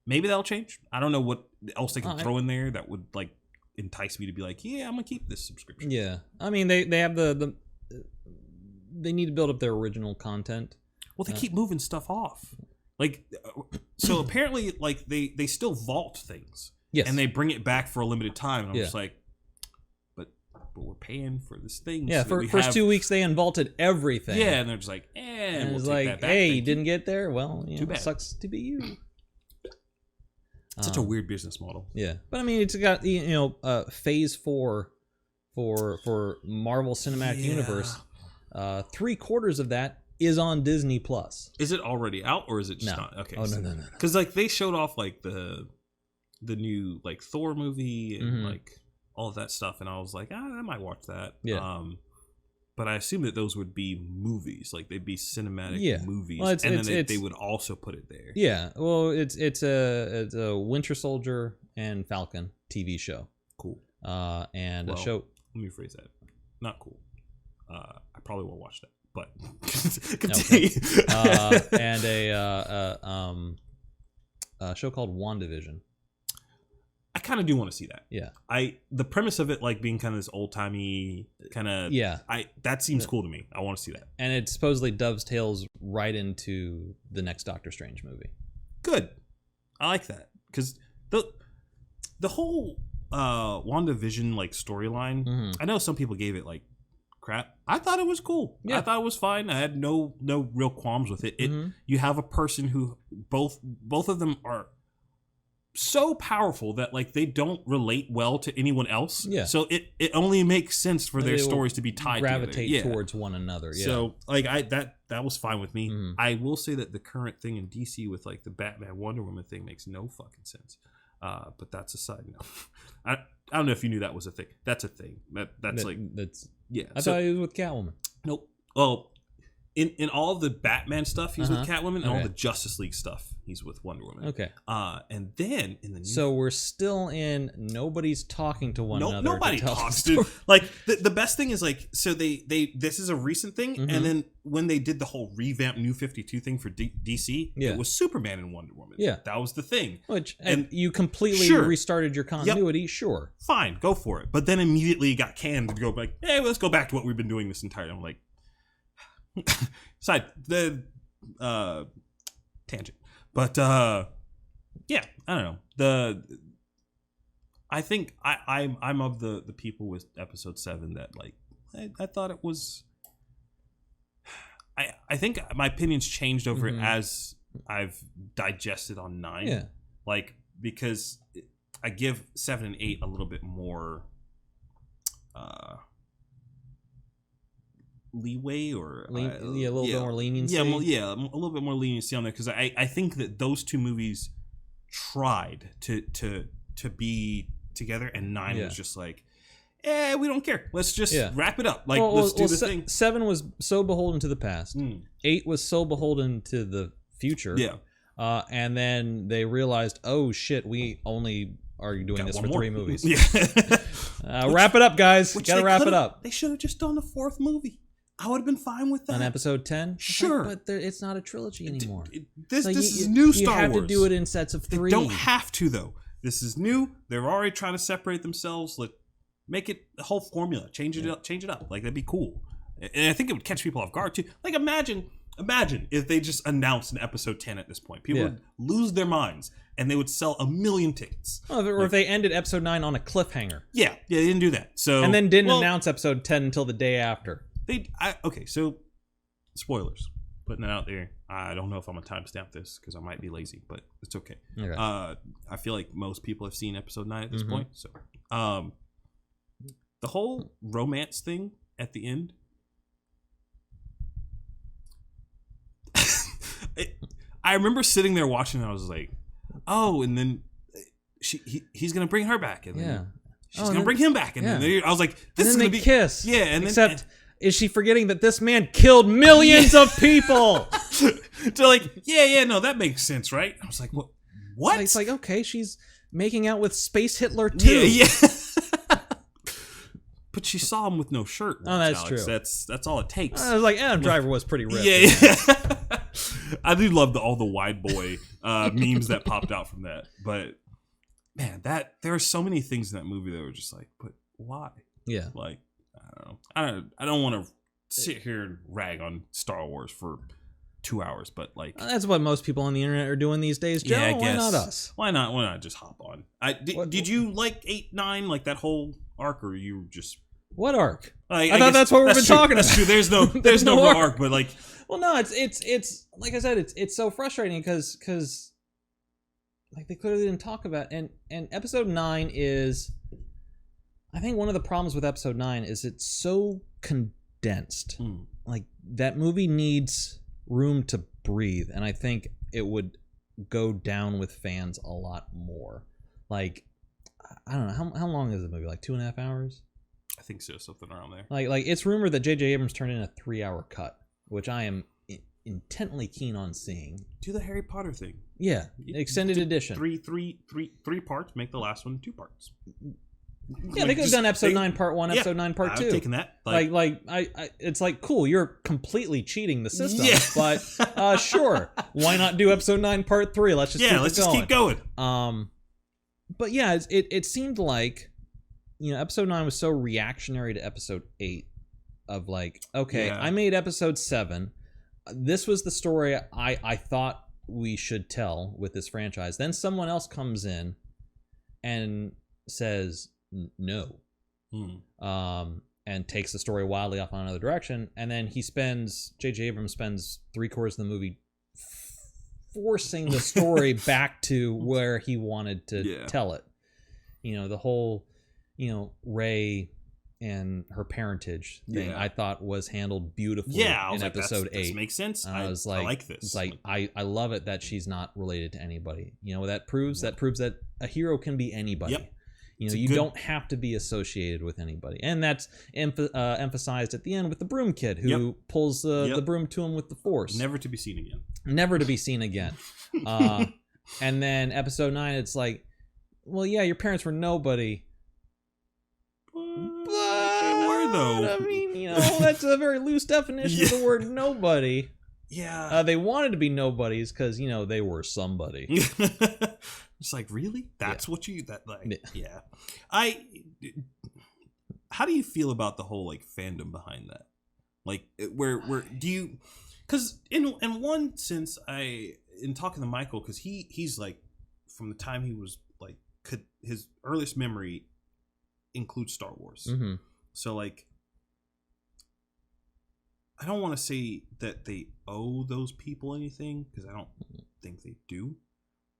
S1: maybe that'll change. I don't know what else they can throw in there that would, like, entice me to be like, yeah, I'm gonna keep this subscription.
S2: Yeah, I mean, they have the they need to build up their original content.
S1: Well, they keep moving stuff off. Like, so apparently, like, they still vault things.
S2: Yes.
S1: And they bring it back for a limited time. And I'm just like, but we're paying for this thing.
S2: Yeah, for first 2 weeks they unvaulted everything.
S1: Yeah, and they're just like, and
S2: we'll
S1: it's
S2: take
S1: like,
S2: that back. Hey, you didn't get there? Well,
S1: too bad.
S2: Sucks to be you.
S1: Such a weird business model.
S2: Yeah. But I mean, it's got, phase 4 for Marvel Cinematic Universe. 3/4 of that is on Disney Plus.
S1: Is it already out, or is it just not? Okay.
S2: Oh, no.
S1: Because, like, they showed off, like, the new, like, Thor movie and like all of that stuff, and I was like, I might watch that.
S2: Yeah.
S1: But I assume that those would be movies, like they'd be cinematic movies,
S2: well,
S1: and then they would also put it there.
S2: Yeah. Well, it's a Winter Soldier and Falcon TV show.
S1: Cool.
S2: and
S1: well,
S2: a show.
S1: Let me rephrase that. Not cool. I probably won't watch that, but continue.
S2: Okay. And a show called WandaVision.
S1: I kind of do want to see that.
S2: Yeah.
S1: The premise of it like being kind of this old timey kind of that seems cool to me. I want to see that.
S2: And it supposedly dovetails right into the next Doctor Strange movie.
S1: Good. I like that because the whole WandaVision like storyline. I know some people gave it like crap. I thought it was cool. Yeah. I thought it was fine. I had no real qualms with it. You have a person who both of them are so powerful that like they don't relate well to anyone else. Yeah. So it only makes sense for their stories to be tied
S2: gravitate towards one another. Yeah.
S1: So like that was fine with me. I will say that the current thing in DC with like the Batman Wonder Woman thing makes no fucking sense. But that's a side note. I don't know if you knew that was a thing. That's a thing. That's yeah.
S2: I thought he was with Catwoman.
S1: Nope. Well, in all the Batman stuff, he's with Catwoman, and all the Justice League stuff, he's with Wonder Woman.
S2: Okay.
S1: And then in the new
S2: so we're still in nobody's talking to one another.
S1: Nobody talks to like the best thing is like so they this is a recent thing, and then when they did the whole revamp New 52 thing for DC, it was Superman and Wonder Woman. Yeah, that was the thing.
S2: Which and you completely restarted your continuity. Yep. Sure,
S1: fine, go for it. But then immediately got canned to go like, hey, let's go back to what we've been doing this entire time. I'm like. Side the tangent, but yeah, I don't know. I think I'm of the people with episode 7 that like I thought it was. I think my opinions changed over it as I've digested on 9. Yeah, like because I give 7 and 8 a little bit more. Leeway or
S2: a little bit more leniency.
S1: Yeah, a little bit more leniency on there because I think that those two movies tried to be together, and 9 was just like, we don't care. Let's just wrap it up. Like let's do the thing.
S2: 7 was so beholden to the past. 8 was so beholden to the future.
S1: Yeah,
S2: and then they realized, oh shit, we only are doing this for 3 movies.
S1: Yeah,
S2: wrap it up, guys. Gotta wrap it up.
S1: They should have just done a 4th movie. I would have been fine with that.
S2: On episode 10?
S1: Sure.
S2: But it's not a trilogy anymore.
S1: This is new Star Wars.
S2: You have to do it in sets of 3.
S1: They don't have to, though. This is new. They're already trying to separate themselves. Like, make it the whole formula. Change it up. Like, that'd be cool. And I think it would catch people off guard, too. Like, imagine if they just announced an episode 10 at this point. People would lose their minds, and they would sell 1 million tickets.
S2: Oh, or if they ended episode 9 on a cliffhanger.
S1: Yeah, they didn't do that. So
S2: and then didn't announce episode 10 until the day after.
S1: Okay, so spoilers. Putting that out there. I don't know if I'm going to timestamp this because I might be lazy, but it's okay. I feel like most people have seen episode 9 at this point. So, the whole romance thing at the end. I remember sitting there watching, and I was like, "Oh!" And then he's going to bring her back, and then she's going to bring him back, and then I was like, "This is going to be
S2: kiss."
S1: Yeah, and
S2: except. Is she forgetting that this man killed millions of people?
S1: So like, no, that makes sense, right? I was like, what?
S2: It's like, okay, she's making out with Space Hitler too.
S1: Yeah. But she saw him with no shirt.
S2: Oh, that's
S1: Alex.
S2: true.
S1: That's all it takes.
S2: I was like, Adam Driver was pretty ripped.
S1: Yeah. I do love all the wide boy memes that popped out from that. But man, there are so many things in that movie that were just like, but why?
S2: Yeah.
S1: Like. I don't want to sit here and rag on Star Wars for 2 hours, but like
S2: that's what most people on the internet are doing these days, Joe.
S1: Yeah, I guess.
S2: Why not us?
S1: Why not just hop on? Did you like 8, 9, like that whole arc, or you just
S2: what arc?
S1: I
S2: thought that's what we've been talking about.
S1: True. There's no arc, but like,
S2: well, no, it's like I said, it's so frustrating because like they clearly didn't talk about and episode 9 is. I think one of the problems with episode 9 is it's so condensed. Like that movie needs room to breathe, and I think it would go down with fans a lot more. Like I don't know how long is the movie? Like 2.5 hours?
S1: I think so, something around there.
S2: Like it's rumored that J.J. Abrams turned in a 3-hour cut, which I am intently keen on seeing.
S1: Do the Harry Potter thing.
S2: Yeah, extended edition.
S1: Three parts. Make the last one 2 parts.
S2: Yeah, they could have done episode 9 part 1, episode 9 part 2.
S1: I've taken that.
S2: It's like, cool, you're completely cheating the system,
S1: Yeah.
S2: but sure, why not do episode 9 part 3? Let's just keep going. But yeah, it seemed like, episode 9 was so reactionary to episode 8 of like, okay, I made episode 7. This was the story I thought we should tell with this franchise. Then someone else comes in and says no, and takes the story wildly off on another direction. And then J.J. Abrams spends 3/4 of the movie forcing the story back to where he wanted to tell it. The whole, Rey and her parentage thing, I thought was handled beautifully in episode 8.
S1: This makes sense.
S2: I like this. It's like, I love it that she's not related to anybody. That proves that a hero can be anybody.
S1: Yep.
S2: You don't have to be associated with anybody. And that's emphasized at the end with the broom kid who pulls the broom to him with the force.
S1: Never to be seen again.
S2: Never to be seen again. And then episode 9, it's like, well, yeah, your parents were nobody.
S1: Though.
S2: I mean, that's a very loose definition of the word nobody.
S1: Yeah.
S2: They wanted to be nobodies because, they were somebody.
S1: It's like, really? That's what yeah. How do you feel about the whole like fandom behind that? Like, where do you, because in one sense, in talking to Michael, because he's like, from the time he was like, his earliest memory includes Star Wars.
S2: Mm-hmm.
S1: So, like, I don't want to say that they owe those people anything, because I don't think they do.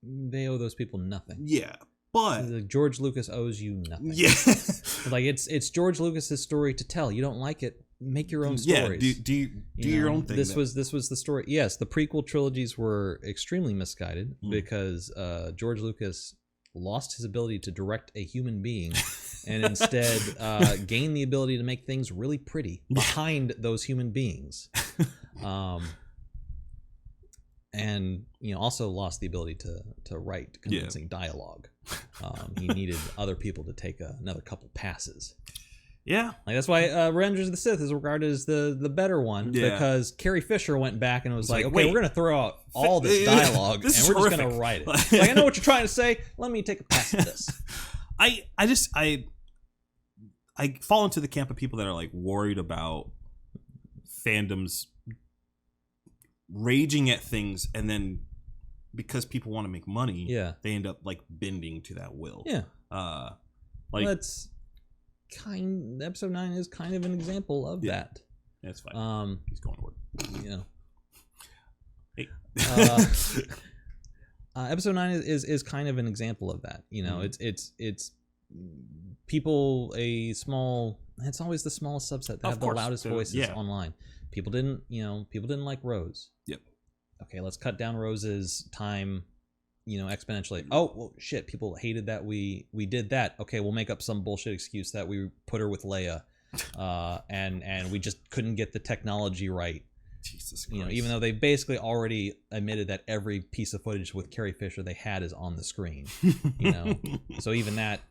S2: They owe those people nothing.
S1: Yeah, but
S2: George Lucas owes you nothing.
S1: Yeah,
S2: like it's George Lucas's story to tell. You don't like it, make your own stories.
S1: Yeah, do your own thing.
S2: This was the story. Yes, the prequel trilogies were extremely misguided because George Lucas lost his ability to direct a human being and instead gained the ability to make things really pretty behind those human beings. And also lost the ability to write convincing dialogue. He needed other people to take another couple passes.
S1: Yeah,
S2: like that's why Revenge of the Sith is regarded as the better one, because Carrie Fisher went back and was like, okay, we're gonna throw out all this dialogue and we're just gonna write it. Like, I know what you're trying to say. Let me take a pass at this.
S1: I fall into the camp of people that are like worried about fandoms raging at things, and then because people want to make money, they end up like bending to that will.
S2: Episode 9 is kind of an example of that.
S1: That's fine. He's going to work.
S2: Hey. Episode 9 is kind of an example of that. It's people, it's always the smallest subset that have the loudest voices online. People didn't like Rose.
S1: Yep.
S2: Okay, let's cut down Rose's time, exponentially. Oh, well, shit, people hated that we did that. Okay, we'll make up some bullshit excuse that we put her with Leia, and we just couldn't get the technology right.
S1: Jesus Christ.
S2: Even though they basically already admitted that every piece of footage with Carrie Fisher they had is on the screen. So even that,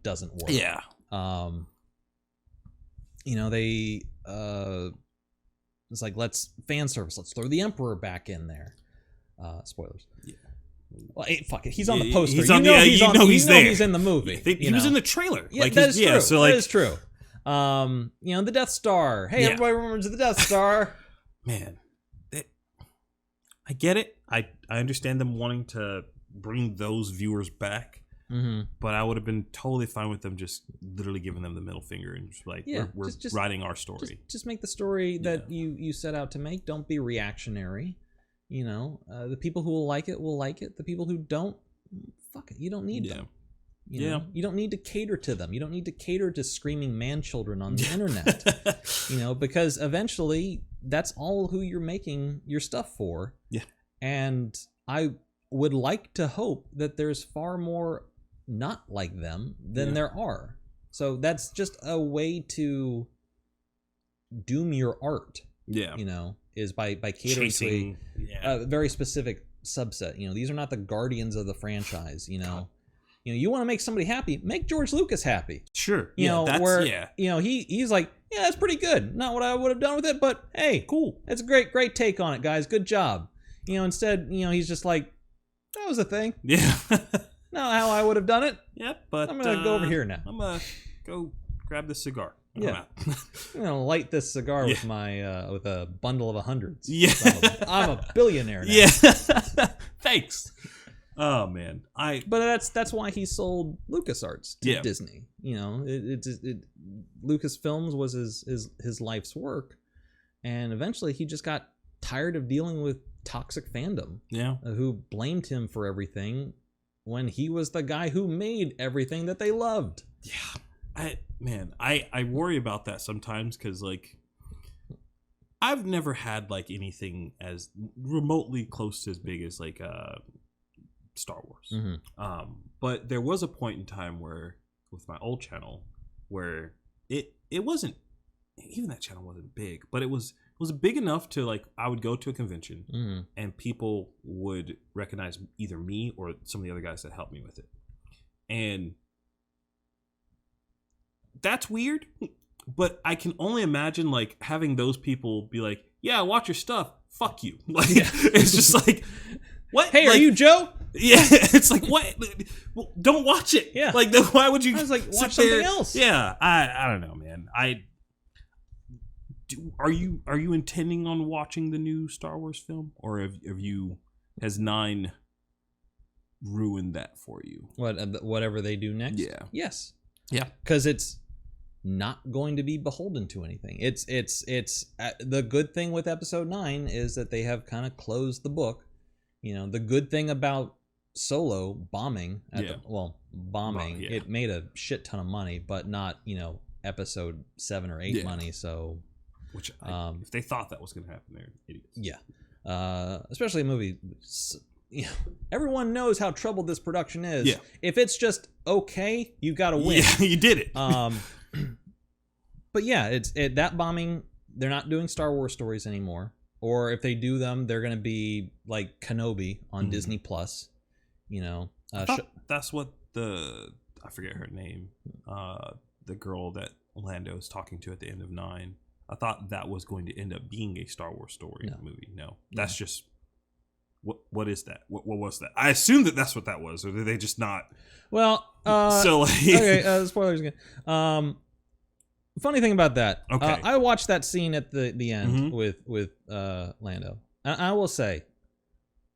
S2: doesn't work.
S1: Yeah.
S2: They it's like, let's fan service. Let's throw the Emperor back in there. Spoilers. Yeah. Well, fuck it. He's on the poster.
S1: He's he's there.
S2: He's in the movie.
S1: He was in the trailer.
S2: Yeah, that is true. So that is true. The Death Star. Hey, everybody remembers the Death Star.
S1: Man, I get it. I understand them wanting to bring those viewers back.
S2: Mm-hmm.
S1: But I would have been totally fine with them just literally giving them the middle finger and just like, we're just writing our story.
S2: Just make the story that you set out to make. Don't be reactionary. The people who will like it will like it. The people who don't, fuck it. You don't need them. You don't need to cater to them. You don't need to cater to screaming man children on the internet. Because eventually that's all who you're making your stuff for.
S1: Yeah.
S2: And I would like to hope that there's far more not like them than there are. So that's just a way to doom your art.
S1: Yeah.
S2: Is by catering to a very specific subset. These are not the guardians of the franchise. you want to make somebody happy, make George Lucas happy.
S1: Sure.
S2: You know,
S1: that's,
S2: where,
S1: yeah.
S2: He's like, yeah, that's pretty good. Not what I would have done with it, but hey, cool. It's a great take on it, guys. Good job. Instead, he's just like, that was a thing.
S1: Yeah.
S2: Not how I would have done it.
S1: Yep, but
S2: I'm going to go over here now.
S1: I'm going to go grab the cigar.
S2: Yeah. I'm going to light this cigar with my with a bundle of 100s.
S1: Yeah.
S2: I'm a billionaire now.
S1: Yeah. Thanks. Oh man,
S2: But that's why he sold LucasArts to Disney. Lucasfilms was his life's work, and eventually he just got tired of dealing with toxic fandom.
S1: Yeah,
S2: who blamed him for everything when he was the guy who made everything that they loved.
S1: Yeah, I worry about that sometimes because like I've never had like anything as remotely close to as big as like Star Wars.
S2: Mm-hmm.
S1: But there was a point in time where with my old channel where it wasn't, even that channel wasn't big, but it was big enough to like I would go to a convention
S2: Mm-hmm.
S1: and people would recognize either me or some of the other guys that helped me with it. And that's weird, but I can only imagine like having those people be like, yeah, watch your stuff, fuck you. Like it's just like, what?
S2: Hey,
S1: like,
S2: are you Joe?
S1: Yeah, it's like, what? Well, don't watch it.
S2: Yeah.
S1: Like, why would you?
S2: I was like, watch something else.
S1: Yeah, I don't know, man. Are you intending on watching the new Star Wars film, or has 9 ruined that for you?
S2: Whatever they do next?
S1: Yeah.
S2: Yes.
S1: Yeah.
S2: Because it's not going to be beholden to anything. It's the good thing with Episode 9 is that they have kind of closed the book. The good thing about Solo bombing, it made a shit ton of money, but not, Episode 7 or 8 money. So,
S1: if they thought that was going to happen, they're idiots.
S2: Yeah, especially a movie. Everyone knows how troubled this production is.
S1: Yeah.
S2: If it's just okay, you got to win.
S1: Yeah, you did it.
S2: But yeah, that bombing. They're not doing Star Wars stories anymore. Or if they do them, they're going to be like Kenobi on Disney Plus.
S1: That's what I forget her name. The girl that Lando's talking to at the end of 9. I thought that was going to end up being a Star Wars story movie. No, that's just what is that? What was that? I assumed that's what that was, or did they just not?
S2: Well,
S1: so like
S2: okay, spoilers again. Funny thing about that.
S1: Okay.
S2: I watched that scene at the end with Lando. I will say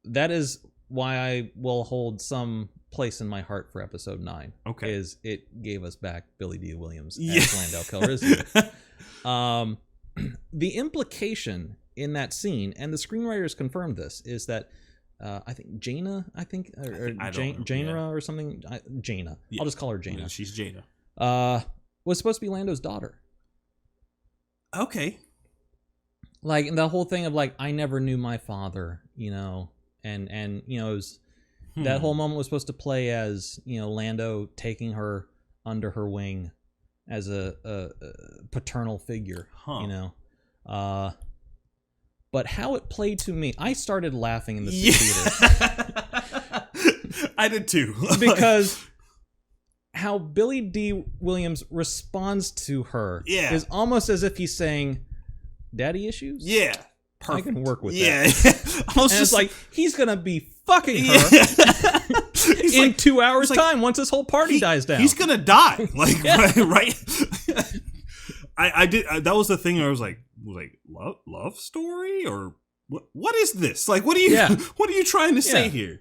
S2: that is why I will hold some place in my heart for Episode 9.
S1: Okay.
S2: Is it gave us back Billy D. Williams as Lando Calrissian. The implication in that scene, and the screenwriters confirmed this, is that I think Jaina, Jaina or something. Jaina. Yeah. I'll just call her Jaina.
S1: Yeah, she's Jaina.
S2: Was supposed to be Lando's daughter.
S1: Okay.
S2: Like the whole thing of like, I never knew my father, and it was that whole moment was supposed to play as, Lando taking her under her wing as a paternal figure, but how it played to me, I started laughing in the theater.
S1: I did too.
S2: Because how Billy D. Williams responds to her is almost as if he's saying, "Daddy issues."
S1: Yeah,
S2: perfect. I can work with that.
S1: Yeah,
S2: and it's like he's gonna be fucking her in 2 hours' time once this whole party dies down.
S1: He's gonna die. Like right. I did. That was the thing. I was like love story or what is this? Like, what are you trying to say here?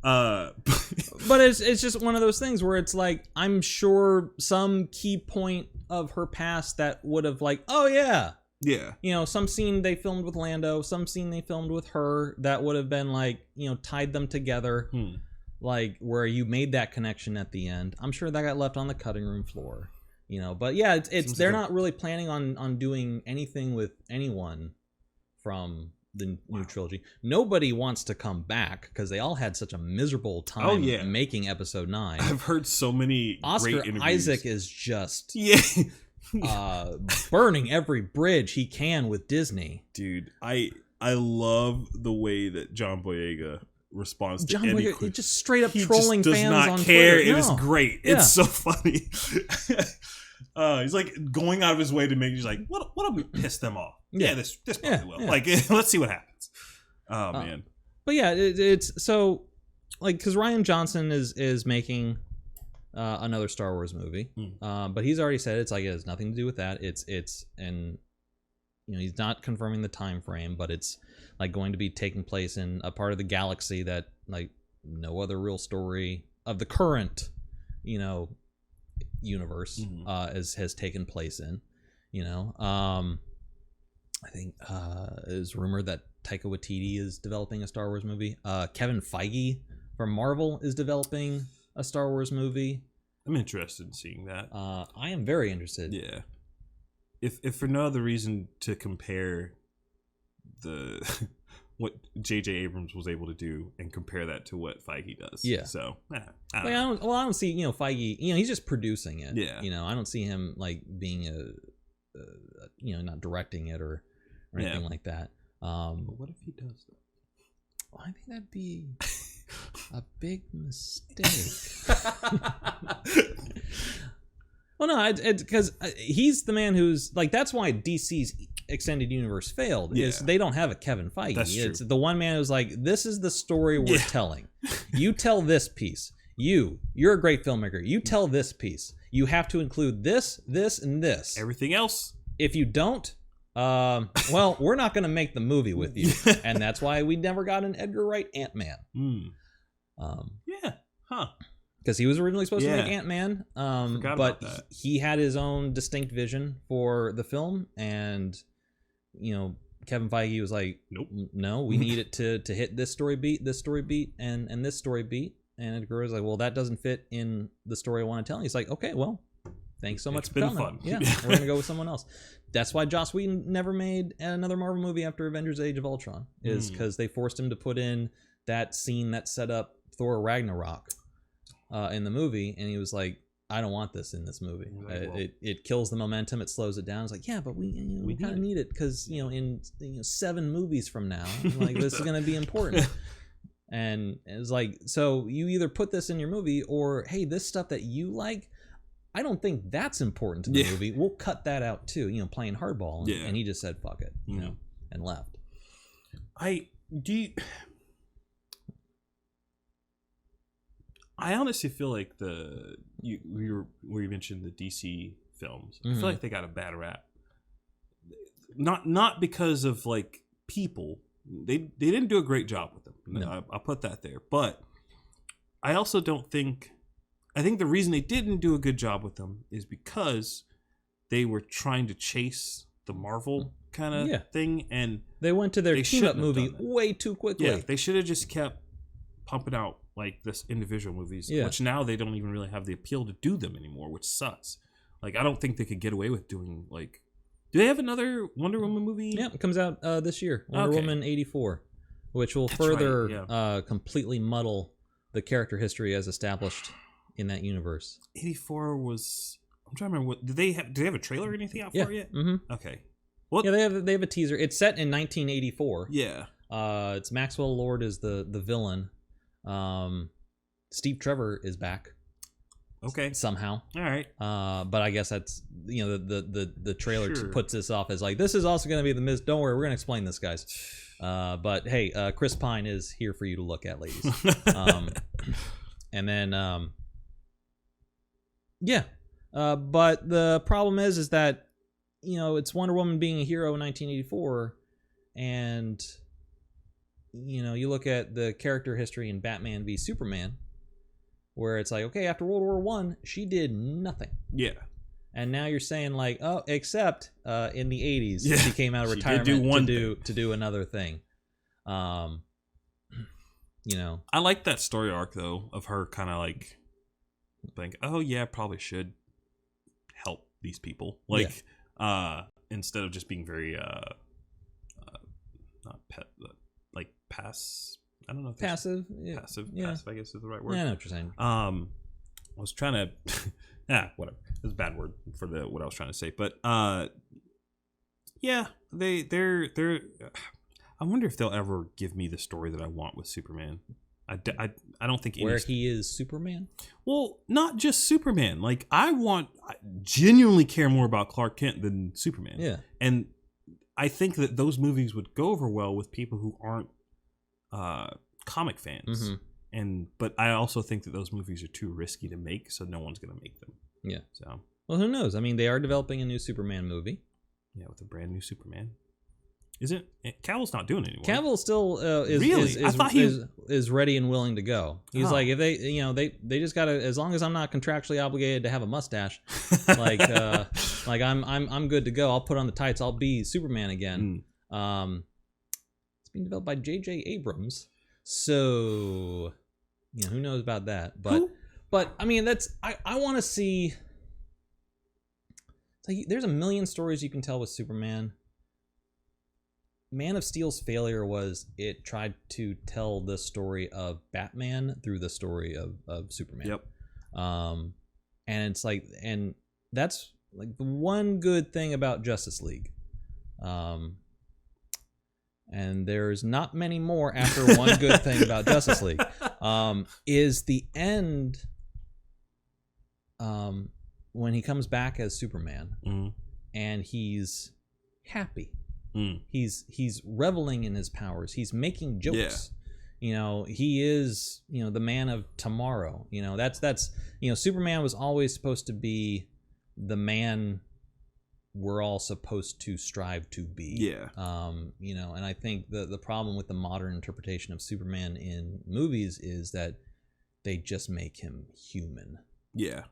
S2: But it's just one of those things where it's like, I'm sure some key point of her past that would have like, oh yeah, some scene they filmed with Lando, some scene they filmed with her that would have been like, tied them together, like where you made that connection at the end. I'm sure that got left on the cutting room floor, but yeah, it's they're not really planning on doing anything with anyone from the new trilogy. Nobody wants to come back because they all had such a miserable time making Episode 9.
S1: I've heard so many
S2: Oscar
S1: great interviews.
S2: Isaac is just burning every bridge he can with Disney.
S1: Dude, I love the way that John Boyega response to
S2: John
S1: any
S2: Wick, just straight up
S1: he
S2: trolling
S1: just does
S2: fans
S1: not
S2: on
S1: care.
S2: Twitter.
S1: It is great.
S2: Yeah.
S1: It's so funny. He's like going out of his way to make. He's like, what will piss them off? Yeah, this probably will. Like, let's see what happens. Oh man.
S2: But yeah, it's so like because Ryan Johnson is making another Star Wars movie, but he's already said it's like it has nothing to do with that. It's and he's not confirming the time frame, but it's like going to be taking place in a part of the galaxy that like no other real story of the current universe has taken place in. I think it's rumored that Taika Waititi is developing a Star Wars movie. Kevin Feige from Marvel is developing a Star Wars movie.
S1: I'm interested in seeing that.
S2: I am very interested.
S1: Yeah. If for no other reason to compare what J.J. Abrams was able to do and compare that to what Feige does.
S2: Yeah.
S1: So,
S2: I don't see, Feige, he's just producing it.
S1: Yeah.
S2: I don't see him like being not directing it or anything like that.
S1: But what if he does that?
S2: Well, I think that'd be a big mistake. Well, no, because he's the man who's like, that's why DC's extended universe failed. Is they don't have a Kevin Feige.
S1: That's true.
S2: It's the one man who's like, this is the story we're telling. You tell this piece. You're a great filmmaker. You tell this piece. You have to include this, this, and this.
S1: Everything else.
S2: If you don't, well, we're not going to make the movie with you. And that's why we never got an Edgar Wright Ant-Man.
S1: Yeah. Huh.
S2: Because he was originally supposed to make Ant-Man, but
S1: that.
S2: he had his own distinct vision for the film, and Kevin Feige was like, "Nope, no, we need it to hit this story beat, and this story beat." And Edgar was like, "Well, that doesn't fit in the story I want to tell." And he's like, "Okay, well, thanks so much for telling
S1: fun.
S2: Yeah, we're gonna go with someone else." That's why Joss Whedon never made another Marvel movie after Avengers: Age of Ultron, is because they forced him to put in that scene that set up Thor Ragnarok. In the movie, and he was like, I don't want this in this movie. It kills the momentum, it slows it down. It's like, yeah, but we kind of need it because in 7 movies from now, like this is going to be important. And it's like, so you either put this in your movie, or hey, this stuff that you like, I don't think that's important to the movie. We'll cut that out too. Playing hardball, and he just said fuck it, and left.
S1: I honestly feel like you mentioned the DC films. I feel like they got a bad rap. Not because of like people. They didn't do a great job with them. No. I'll put that there. But I also don't think. I think the reason they didn't do a good job with them is because they were trying to chase the Marvel kind of thing, and
S2: they went to their team-up movie way too quickly.
S1: Yeah, they should have just kept pumping out like this individual movies, which now they don't even really have the appeal to do them anymore, which sucks. Like, I don't think they could get away with doing like. Do they have another Wonder Woman movie?
S2: Yeah, it comes out this year, Wonder Woman 84, which will further completely muddle the character history as established in that universe.
S1: 84 was. I'm trying to remember. Do they have a trailer or anything out for it yet?
S2: Mm-hmm.
S1: Okay.
S2: What? Yeah, they have a teaser. It's set in 1984.
S1: Yeah.
S2: It's Maxwell Lord is the villain. Steve Trevor is back.
S1: Okay.
S2: Somehow.
S1: All right.
S2: But I guess that's the trailer puts this off as like, this is also going to be the Miz. Don't worry, we're going to explain this, guys. But hey, Chris Pine is here for you to look at, ladies. And then but the problem is that it's Wonder Woman being a hero in 1984, and you look at the character history in Batman v Superman, where it's like, okay, after World War I, she did nothing. Yeah. And now you're saying like, oh, except in the 80s, she came out of retirement to do another thing. I
S1: like that story arc though of her kind of like, oh yeah, probably should help these people. Like, instead of just being very not pet. I don't know if
S2: passive.
S1: Passive, I guess is the right word.
S2: Yeah, I know what you're saying.
S1: I was trying to whatever. It was a bad word for what I was trying to say. But they're I wonder if they'll ever give me the story that I want with Superman. I don't think
S2: where he is Superman.
S1: Well, not just Superman. Like I genuinely care more about Clark Kent than Superman.
S2: Yeah,
S1: and I think that those movies would go over well with people who aren't comic fans. But I also think that those movies are too risky to make, so no one's gonna make them.
S2: Yeah.
S1: So
S2: well, who knows? I mean, they are developing a new Superman movie.
S1: Yeah, with a brand new Superman. Isn't Cavill's not doing it anymore?
S2: Cavill still is ready and willing to go. He's like, if they just gotta, as long as I'm not contractually obligated to have a mustache, like I'm good to go. I'll put on the tights. I'll be Superman again. It's being developed by J.J. Abrams, so who knows about that? But I mean, I want to see. There's a million stories you can tell with Superman. Man of Steel's failure was it tried to tell the story of Batman through the story of Superman.
S1: Yep.
S2: And it's like, and that's like the one good thing about Justice League. And there's not many more after one good thing about Justice League. Is the end when he comes back as Superman and he's happy. He's reveling in his powers. He's making jokes. Yeah. He is, the man of tomorrow. That's Superman was always supposed to be the man we're all supposed to strive to be. Yeah. And I think the problem with the modern interpretation of Superman in movies is that they just make him human.
S1: Yeah.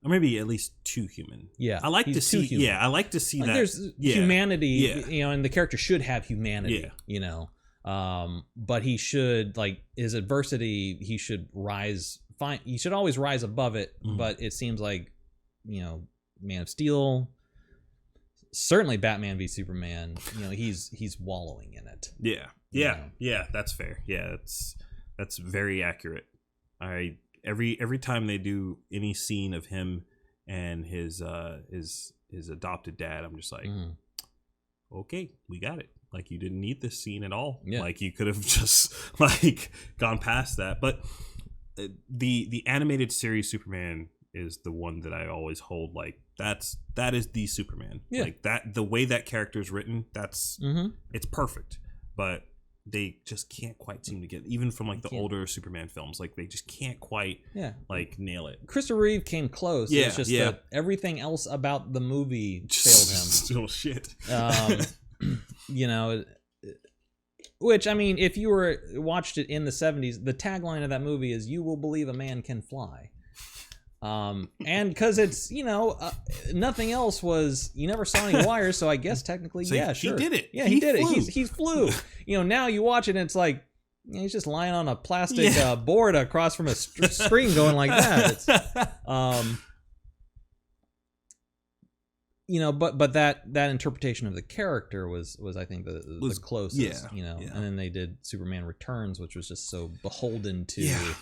S1: Or maybe at least too human.
S2: Yeah,
S1: I like to see. Yeah, I like to see that.
S2: There's humanity. Yeah. And the character should have humanity. Yeah. But he should, like, his adversity. He should rise. He should always rise above it. But it seems like, Man of Steel. Certainly, Batman v Superman. He's wallowing in it.
S1: Yeah. Yeah. Yeah. That's fair. Yeah. That's very accurate. Every time they do any scene of him and his adopted dad, I'm just like, okay, we got it. Like, you didn't need this scene at all. Yeah. Like, you could have just gone past that. But the animated series Superman is the one that I always hold like that is the Superman. Yeah. Like that, the way that character is written, that's it's perfect. But they just can't quite seem to get, even from like the older Superman films, like they just can't quite like nail it.
S2: Christopher Reeve came close. Yeah, it's just that everything else about the movie failed him.
S1: Still shit.
S2: Which, I mean, if you watched it in the 70s, the tagline of that movie is "You will believe a man can fly." And because it's, nothing else was, you never saw any wires, so I guess technically, sure.
S1: He did it.
S2: Yeah, he did it. He flew. Now you watch it and it's like, he's just lying on a plastic board across from a screen going like that. It's, but that interpretation of the character was I think the closest, and then they did Superman Returns, which was just so beholden to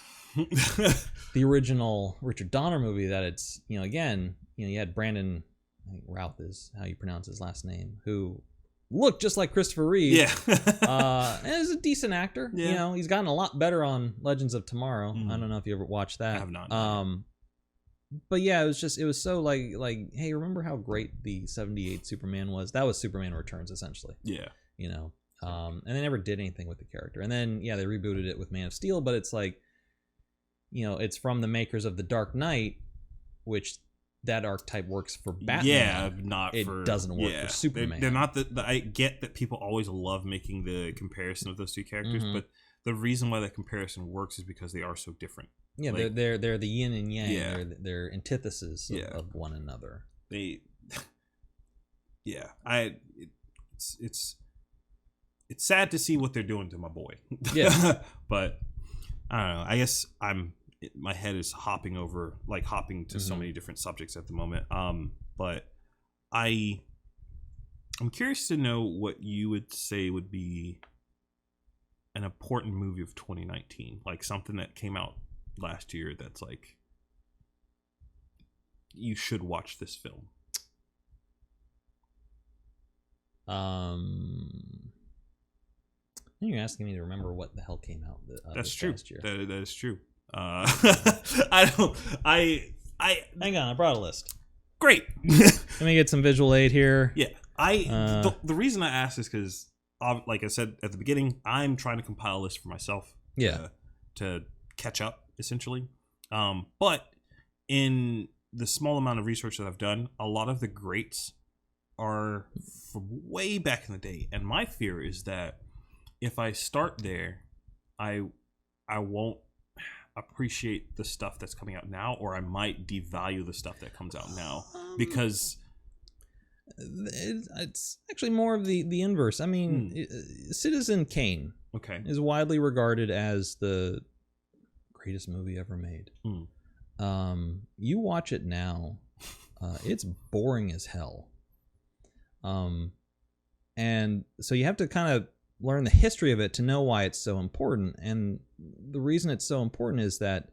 S2: the original Richard Donner movie that it's, again, you had Brandon, I think Routh is how you pronounce his last name, who looked just like Christopher Reeve. And is a decent actor. He's gotten a lot better on Legends of Tomorrow. I don't know if you ever watched that.
S1: I have not.
S2: But yeah, it was so like, hey, remember how great the 78 Superman was? That was Superman Returns, essentially. Yeah. And they never did anything with the character. And then, they rebooted it with Man of Steel, but it's like, it's from the makers of The Dark Knight, which that archetype works for Batman.
S1: Yeah,
S2: it doesn't work for Superman.
S1: They're not I get that people always love making the comparison of those two characters, but the reason why that comparison works is because they are so different.
S2: Yeah, like, they're the yin and yang. Yeah. They're antithesis of one another.
S1: It's sad to see what they're doing to my boy. But I don't know. I guess my head is hopping to so many different subjects at the moment. But I'm curious to know what you would say would be an important movie of 2019, like something that came out last year that's like, you should watch this film.
S2: You're asking me to remember what the hell came out.
S1: That's
S2: this
S1: true.
S2: past year.
S1: That is true. I don't.
S2: Hang on, I brought a list.
S1: Great.
S2: Let me get some visual aid here.
S1: Yeah. The reason I asked is because, like I said at the beginning, I'm trying to compile a list for myself.
S2: Yeah.
S1: To catch up, essentially. But in the small amount of research that I've done, a lot of the greats are from way back in the day, and my fear is that if I start there, I won't appreciate the stuff that's coming out now, or I might devalue the stuff that comes out now because
S2: it's actually more of the inverse. I mean, Citizen Kane is widely regarded as the greatest movie ever made. You watch it now, it's boring as hell. And so you have to kind of learn the history of it to know why it's so important. And the reason it's so important is that,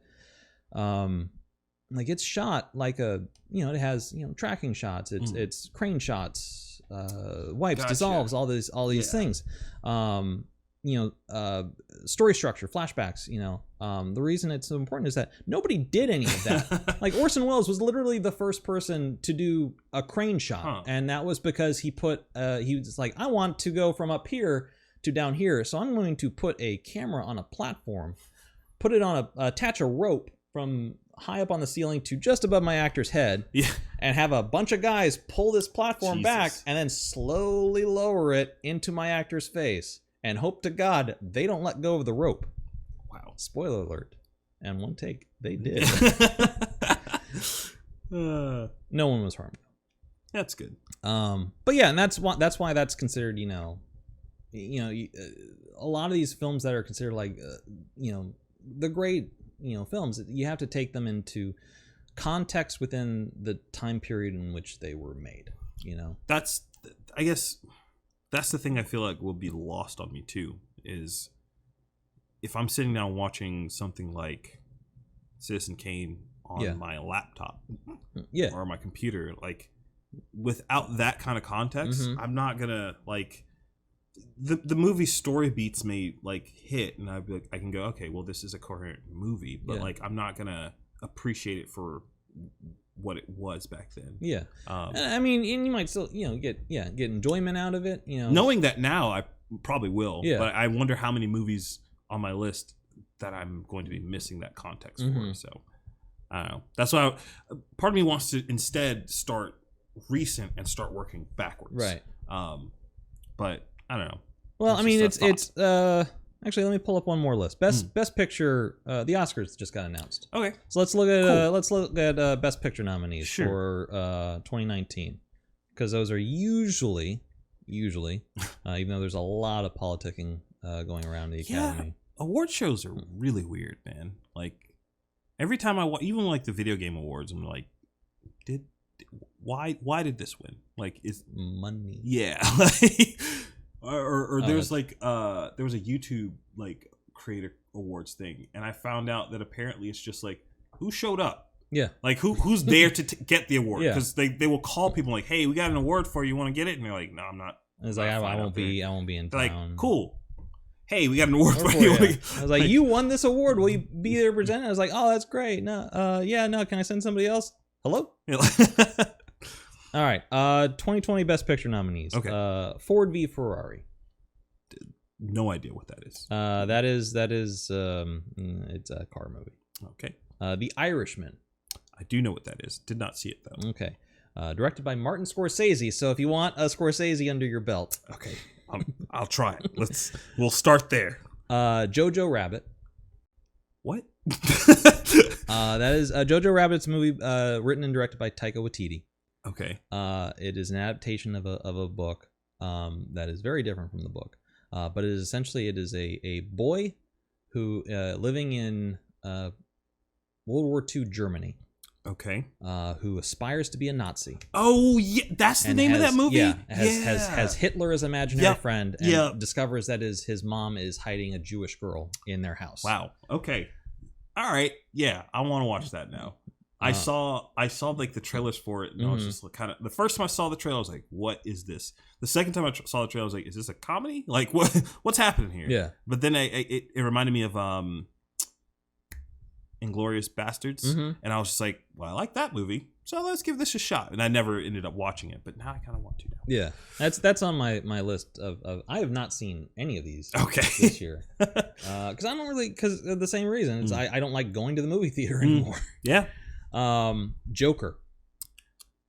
S2: like, it's shot like it has, tracking shots, it's crane shots, wipes, dissolves, all these things. Story structure, flashbacks, the reason it's so important is that nobody did any of that. Like, Orson Welles was literally the first person to do a crane shot. And that was because he was like, I want to go from up here to down here. So I'm going to put a camera on a platform, put it on attach a rope from high up on the ceiling to just above my actor's head, and have a bunch of guys pull this platform back and then slowly lower it into my actor's face. And hope to God they don't let go of the rope. Wow. Spoiler alert. And one take, they did. No one was harmed.
S1: That's good.
S2: But yeah, and that's why that's considered, a lot of these films that are considered like, the great, films, you have to take them into context within the time period in which they were made,
S1: I guess... That's the thing I feel like will be lost on me too, is if I'm sitting down watching something like Citizen Kane on my laptop or my computer, like, without that kind of context, I'm not gonna, like, the movie story beats may, like, hit, and I'd be like, I can go, okay, well, this is a coherent movie, but like, I'm not gonna appreciate it for what it was back then. I mean, and you might still get enjoyment out of it, knowing that now I probably will, but I wonder how many movies on my list that I'm going to be missing that context for. So I don't know, that's why part of me wants to instead start recent and start working backwards, right? But I don't know.
S2: Well, I mean, it's actually, let me pull up one more list. Best Picture. The Oscars just got announced. Okay, so let's look at Best Picture nominees for 2019, because those are usually, even though there's a lot of politicking going around the Academy.
S1: Award shows are really weird, man. Like, every time even like the video game awards, I'm like, why did this win? Like, is
S2: money?
S1: Yeah. Or there's there was a YouTube like creator awards thing, and I found out that apparently it's just like, who showed up, like who's there to get the award, because they will call people like, hey, we got an award for you, you want to get it, and they're like, no, I'm not.
S2: And it's like, I won't be in town.
S1: Like, cool, hey, we got an award for you.
S2: I was like, you won this award, will you be there presenting? I was like, oh, that's great. No, can I send somebody else? Hello. All right, 2020 Best Picture nominees. Okay. Ford v Ferrari.
S1: No idea what that is.
S2: That is it's a car movie.
S1: Okay.
S2: The Irishman.
S1: I do know what that is. Did not see it though.
S2: Okay. Directed by Martin Scorsese. So if you want a Scorsese under your belt,
S1: okay, I'll try it. We'll start there.
S2: Jojo Rabbit.
S1: What?
S2: That is Jojo Rabbit's movie, written and directed by Taika Waititi.
S1: Okay.
S2: It is an adaptation of a book that is very different from the book, but it is a boy who living in World War II Germany.
S1: Okay.
S2: Who aspires to be a Nazi.
S1: Oh yeah, that's the name of that movie.
S2: Yeah. Has Hitler as imaginary friend, and discovers that his mom is hiding a Jewish girl in their house.
S1: Wow. Okay. All right. Yeah, I want to watch that now. I saw like the trailers for it, and I was just kind of, the first time I saw the trailer, I was like, "What is this?" The second time I saw the trailer, I was like, "Is this a comedy? Like what's happening here?"
S2: Yeah.
S1: But then it reminded me of Inglourious Bastards, and I was just like, "Well, I like that movie, so let's give this a shot." And I never ended up watching it, but now I kind of want to now.
S2: Yeah, that's on my list of. I have not seen any of these.
S1: Okay.
S2: This year, because I don't really, because of the same reason. It's I don't like going to the movie theater anymore.
S1: Yeah.
S2: Joker.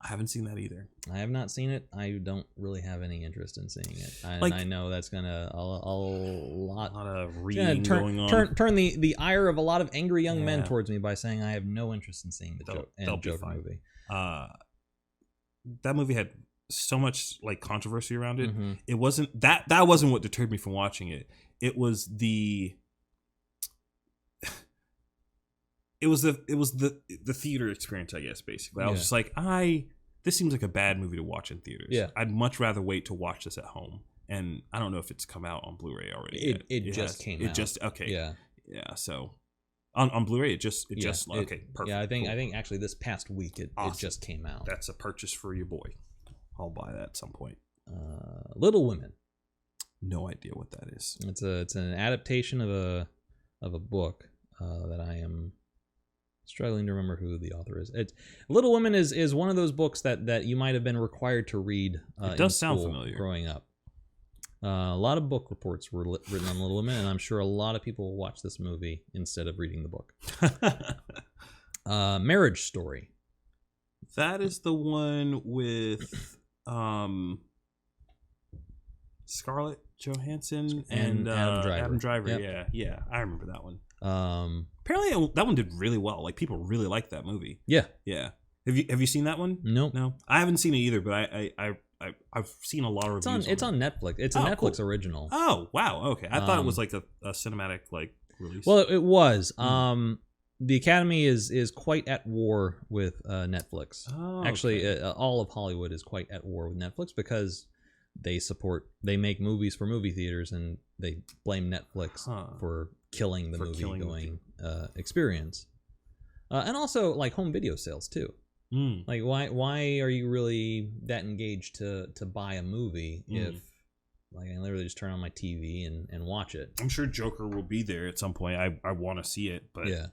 S1: I haven't seen that either.
S2: I have not seen it. I don't really have any interest in seeing it. I know that's gonna a lot
S1: of reading going on.
S2: Turn the ire of a lot of angry young men towards me by saying I have no interest in seeing the Joker movie.
S1: That movie had so much like controversy around it. It wasn't that wasn't what deterred me from watching it. It was the theater experience, I guess. Basically, I was just like, this seems like a bad movie to watch in theaters.
S2: Yeah,
S1: I'd much rather wait to watch this at home. And I don't know if it's come out on Blu-ray already.
S2: It just came out.
S1: It just okay.
S2: Yeah.
S1: So on Blu-ray, okay, perfect.
S2: Yeah, I think actually this past week it just came out.
S1: That's a purchase for your boy. I'll buy that at some point.
S2: Little Women.
S1: No idea what that is.
S2: It's an adaptation of a book that I am struggling to remember who the author is. Little Women is one of those books that you might have been required to read.
S1: It does sound familiar.
S2: Growing up. A lot of book reports were written on Little Women, and I'm sure a lot of people will watch this movie instead of reading the book. Marriage Story.
S1: That is the one with Scarlett Johansson and Adam Driver. Yep. Yeah, I remember that one. Apparently that one did really well. Like, people really liked that movie.
S2: Yeah.
S1: Have you seen that one?
S2: No,
S1: I haven't seen it either, but I've seen a lot of reviews.
S2: It's on Netflix. It's a Netflix original.
S1: Oh wow, okay. I thought it was like a cinematic like release.
S2: Well, it was. The Academy is quite at war with Netflix. Actually, all of Hollywood is quite at war with Netflix because they make movies for movie theaters, and they blame Netflix for killing the movie-going experience. And also, like, home video sales, too. Like, why are you really that engaged to buy a movie if, like, I literally just turn on my TV and watch it?
S1: I'm sure Joker will be there at some point. I want to see it, but
S2: yeah,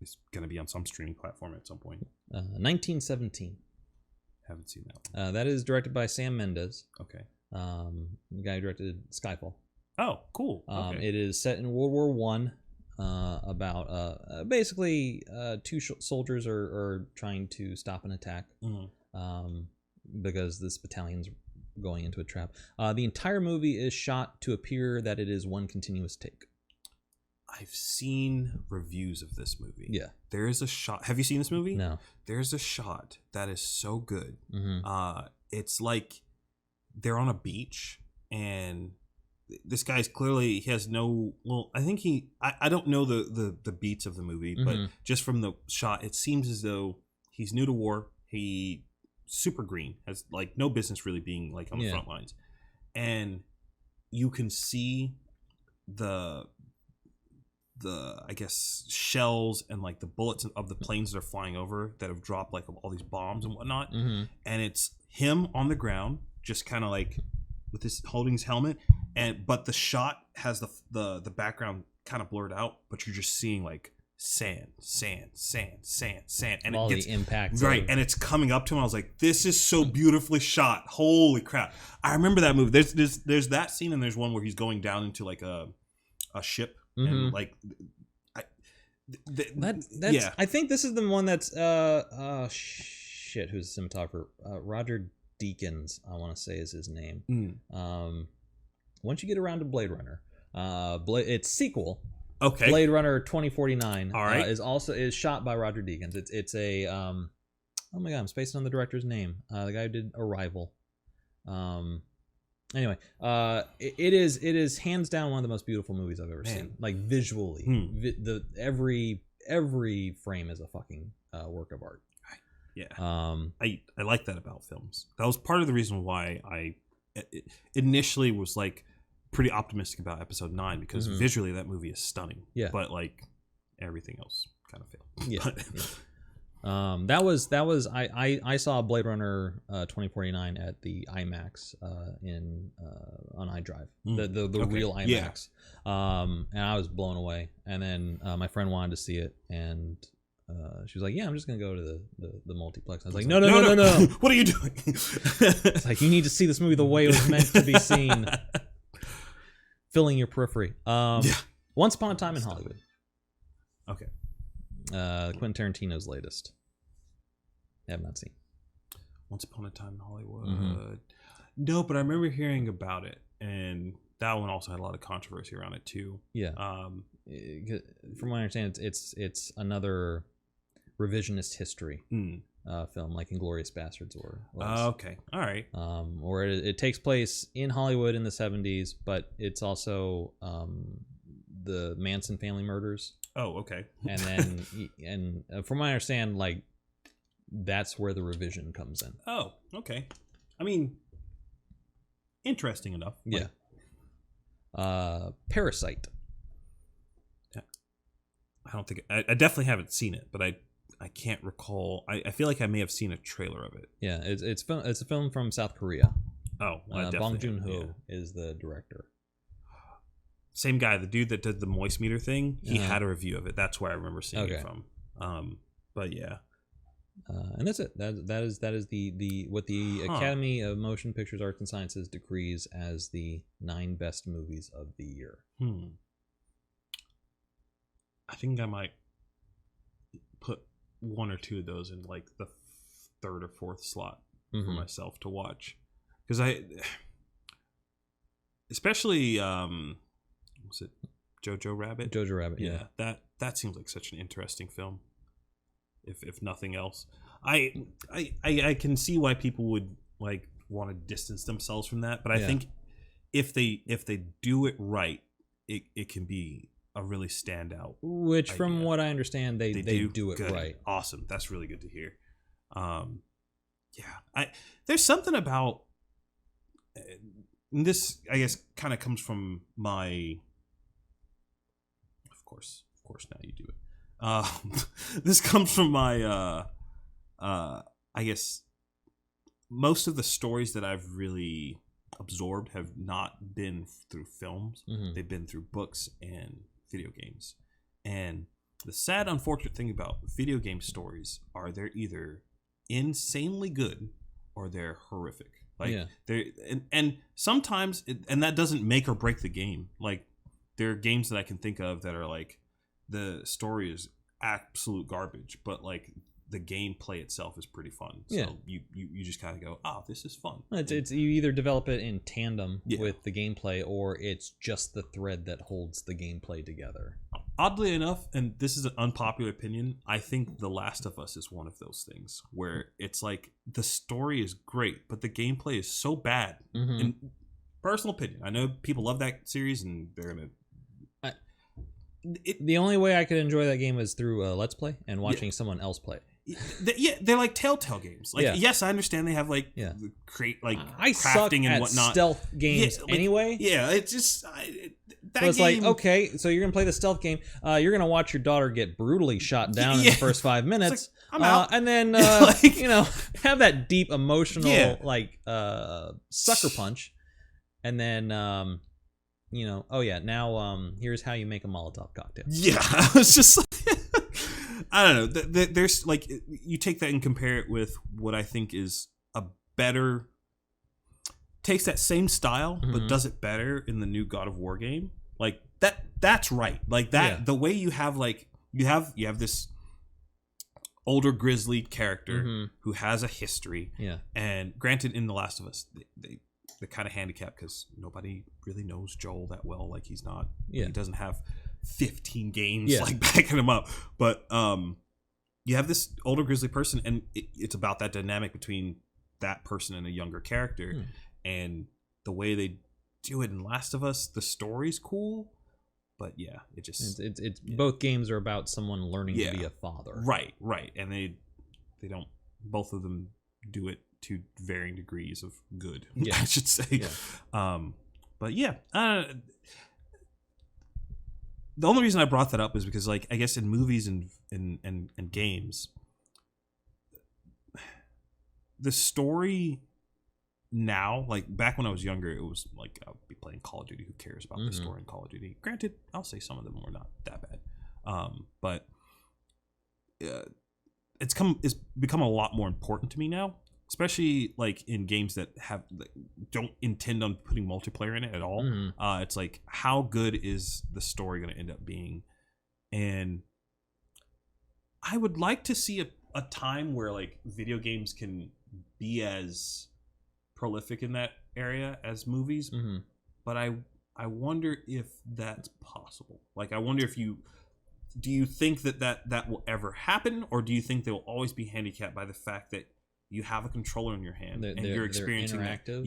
S1: it's going to be on some streaming platform at some point.
S2: 1917.
S1: Haven't seen that one.
S2: That is directed by Sam Mendes.
S1: Okay.
S2: The guy who directed Skyfall.
S1: Oh, cool. Okay.
S2: It is set in World War One. About basically two soldiers are trying to stop an attack because this battalion's going into a trap. The entire movie is shot to appear that it is one continuous take.
S1: I've seen reviews of this movie.
S2: Yeah.
S1: There is a shot. Have you seen this movie?
S2: No.
S1: There's a shot that is so good. It's like they're on a beach, and this guy's clearly, he has no, well, I think I don't know the beats of the movie, but just from the shot, it seems as though he's new to war. He super green, has like no business really being like on the front lines. And you can see the I guess shells and like the bullets of the planes that are flying over that have dropped like all these bombs and whatnot. And it's him on the ground, just kind of like with his holding his helmet, but the shot has the background kind of blurred out, but you're just seeing like sand, and
S2: all
S1: it gets
S2: the impact,
S1: right, and it's coming up to him. I was like, this is so beautifully shot. Holy crap! I remember that movie. There's that scene, and there's one where he's going down into like a ship, and like
S2: I think this is the one that's who's the cinematographer? Roger Deakins, I want to say, is his name. Once you get around to Blade Runner, its sequel, Blade Runner 2049,
S1: all right,
S2: is shot by Roger Deakins. It's a oh my god, I'm spacing on the director's name. The guy who did Arrival. Anyway, it is hands down one of the most beautiful movies I've ever seen. Like, visually, every frame is a fucking work of art.
S1: Yeah. I like that about films. That was part of the reason why I initially was like pretty optimistic about episode 9, because visually that movie is stunning.
S2: Yeah.
S1: But like everything else kind of failed.
S2: Yeah. That was I saw Blade Runner 2049 at the IMAX on iDrive, the real IMAX. And I was blown away. And then my friend wanted to see it, and she was like, "Yeah, I'm just gonna go to the multiplex." I was like, "No.
S1: What are you doing?"
S2: It's like, you need to see this movie the way it was meant to be seen, filling your periphery. Once Upon a Time in Hollywood.
S1: Okay.
S2: Quentin Tarantino's latest. I have not seen.
S1: Once Upon a Time in Hollywood. No, but I remember hearing about it, and that one also had a lot of controversy around it too.
S2: Yeah. From what I understand, it's another revisionist history film, like Inglourious Bastards was.
S1: Okay. All right.
S2: Or it takes place in Hollywood in the 70s, but it's also the Manson family murders.
S1: Oh, okay.
S2: And then, from what I understand, like, that's where the revision comes in.
S1: Oh, okay. I mean, interesting enough.
S2: Yeah. Parasite.
S1: I don't think I definitely haven't seen it, but I can't recall. I feel like I may have seen a trailer of it.
S2: Yeah, it's a film from South Korea.
S1: Oh, well,
S2: Bong Joon-ho is the director.
S1: Same guy, the dude that did the moist meter thing. He had a review of it. That's where I remember seeing it from. But yeah,
S2: and that's it. That is the what the Academy of Motion Pictures Arts and Sciences decrees as the 9 best movies of the year.
S1: I think I might put 1 or 2 of those in like the 3rd or 4th slot for myself to watch, because especially was it Jojo Rabbit?
S2: Jojo Rabbit, yeah.
S1: That seems like such an interesting film. If nothing else, I can see why people would like want to distance themselves from that, but I think if they do it right, it can be a really standout.
S2: Which,
S1: idea.
S2: From what I understand, they do it
S1: good.
S2: right.
S1: Awesome, that's really good to hear. There's something about this. I guess kind of comes from my. Of course, now you do it. This comes from my, I guess, most of the stories that I've really absorbed have not been through films. They've been through books and video games. And the sad, unfortunate thing about video game stories are they're either insanely good or they're horrific. Like they're and sometimes and that doesn't make or break the game. Like there are games that I can think of that are like the story is absolute garbage, but like the gameplay itself is pretty fun. So you just kind of go, this is fun.
S2: It's you either develop it in tandem with the gameplay, or it's just the thread that holds the gameplay together.
S1: Oddly enough, and this is an unpopular opinion, I think The Last of Us is one of those things where it's like the story is great, but the gameplay is so bad. In personal opinion, I know people love that series and they're gonna.
S2: The only way I could enjoy that game is through Let's Play and watching someone else play.
S1: They're like Telltale games. Like, yes, I understand they have like create like
S2: I
S1: crafting
S2: suck
S1: and
S2: at
S1: whatnot.
S2: Stealth games anyway.
S1: Yeah, it's just
S2: so it's like, okay, so you're gonna play the stealth game. You're gonna watch your daughter get brutally shot down in the first 5 minutes.
S1: Like, I'm out.
S2: And then have that deep emotional sucker punch, and then now here's how you make a Molotov cocktail.
S1: Yeah, I was just like, I don't know. There's like, you take that and compare it with what I think is a better, takes that same style but does it better in the new God of War game. Like that's right. Like that the way you have like you have this older grizzly character who has a history. Yeah. And granted, in The Last of Us, they're kind of handicapped because nobody really knows Joel that well. Like he doesn't have 15 games like backing him up. But you have this older grizzly person, and it's about that dynamic between that person and a younger character. And the way they do it in Last of Us, the story's cool. But it just
S2: it's both games are about someone learning to be a father.
S1: Right. And they don't, both of them do it to varying degrees of good, I should say. But the only reason I brought that up is because, like, I guess in movies and games, the story now, like back when I was younger, it was like I would be playing Call of Duty. Who cares about the story in Call of Duty? Granted, I'll say some of them were not that bad, but it's become a lot more important to me now, especially like in games that don't intend on putting multiplayer in it at all. It's like, how good is the story going to end up being? And I would like to see a time where like video games can be as prolific in that area as movies, but I wonder if that's possible. Like, I wonder if do you think that will ever happen, or do you think they will always be handicapped by the fact that you have a controller in your hand and you're experiencing
S2: interactive?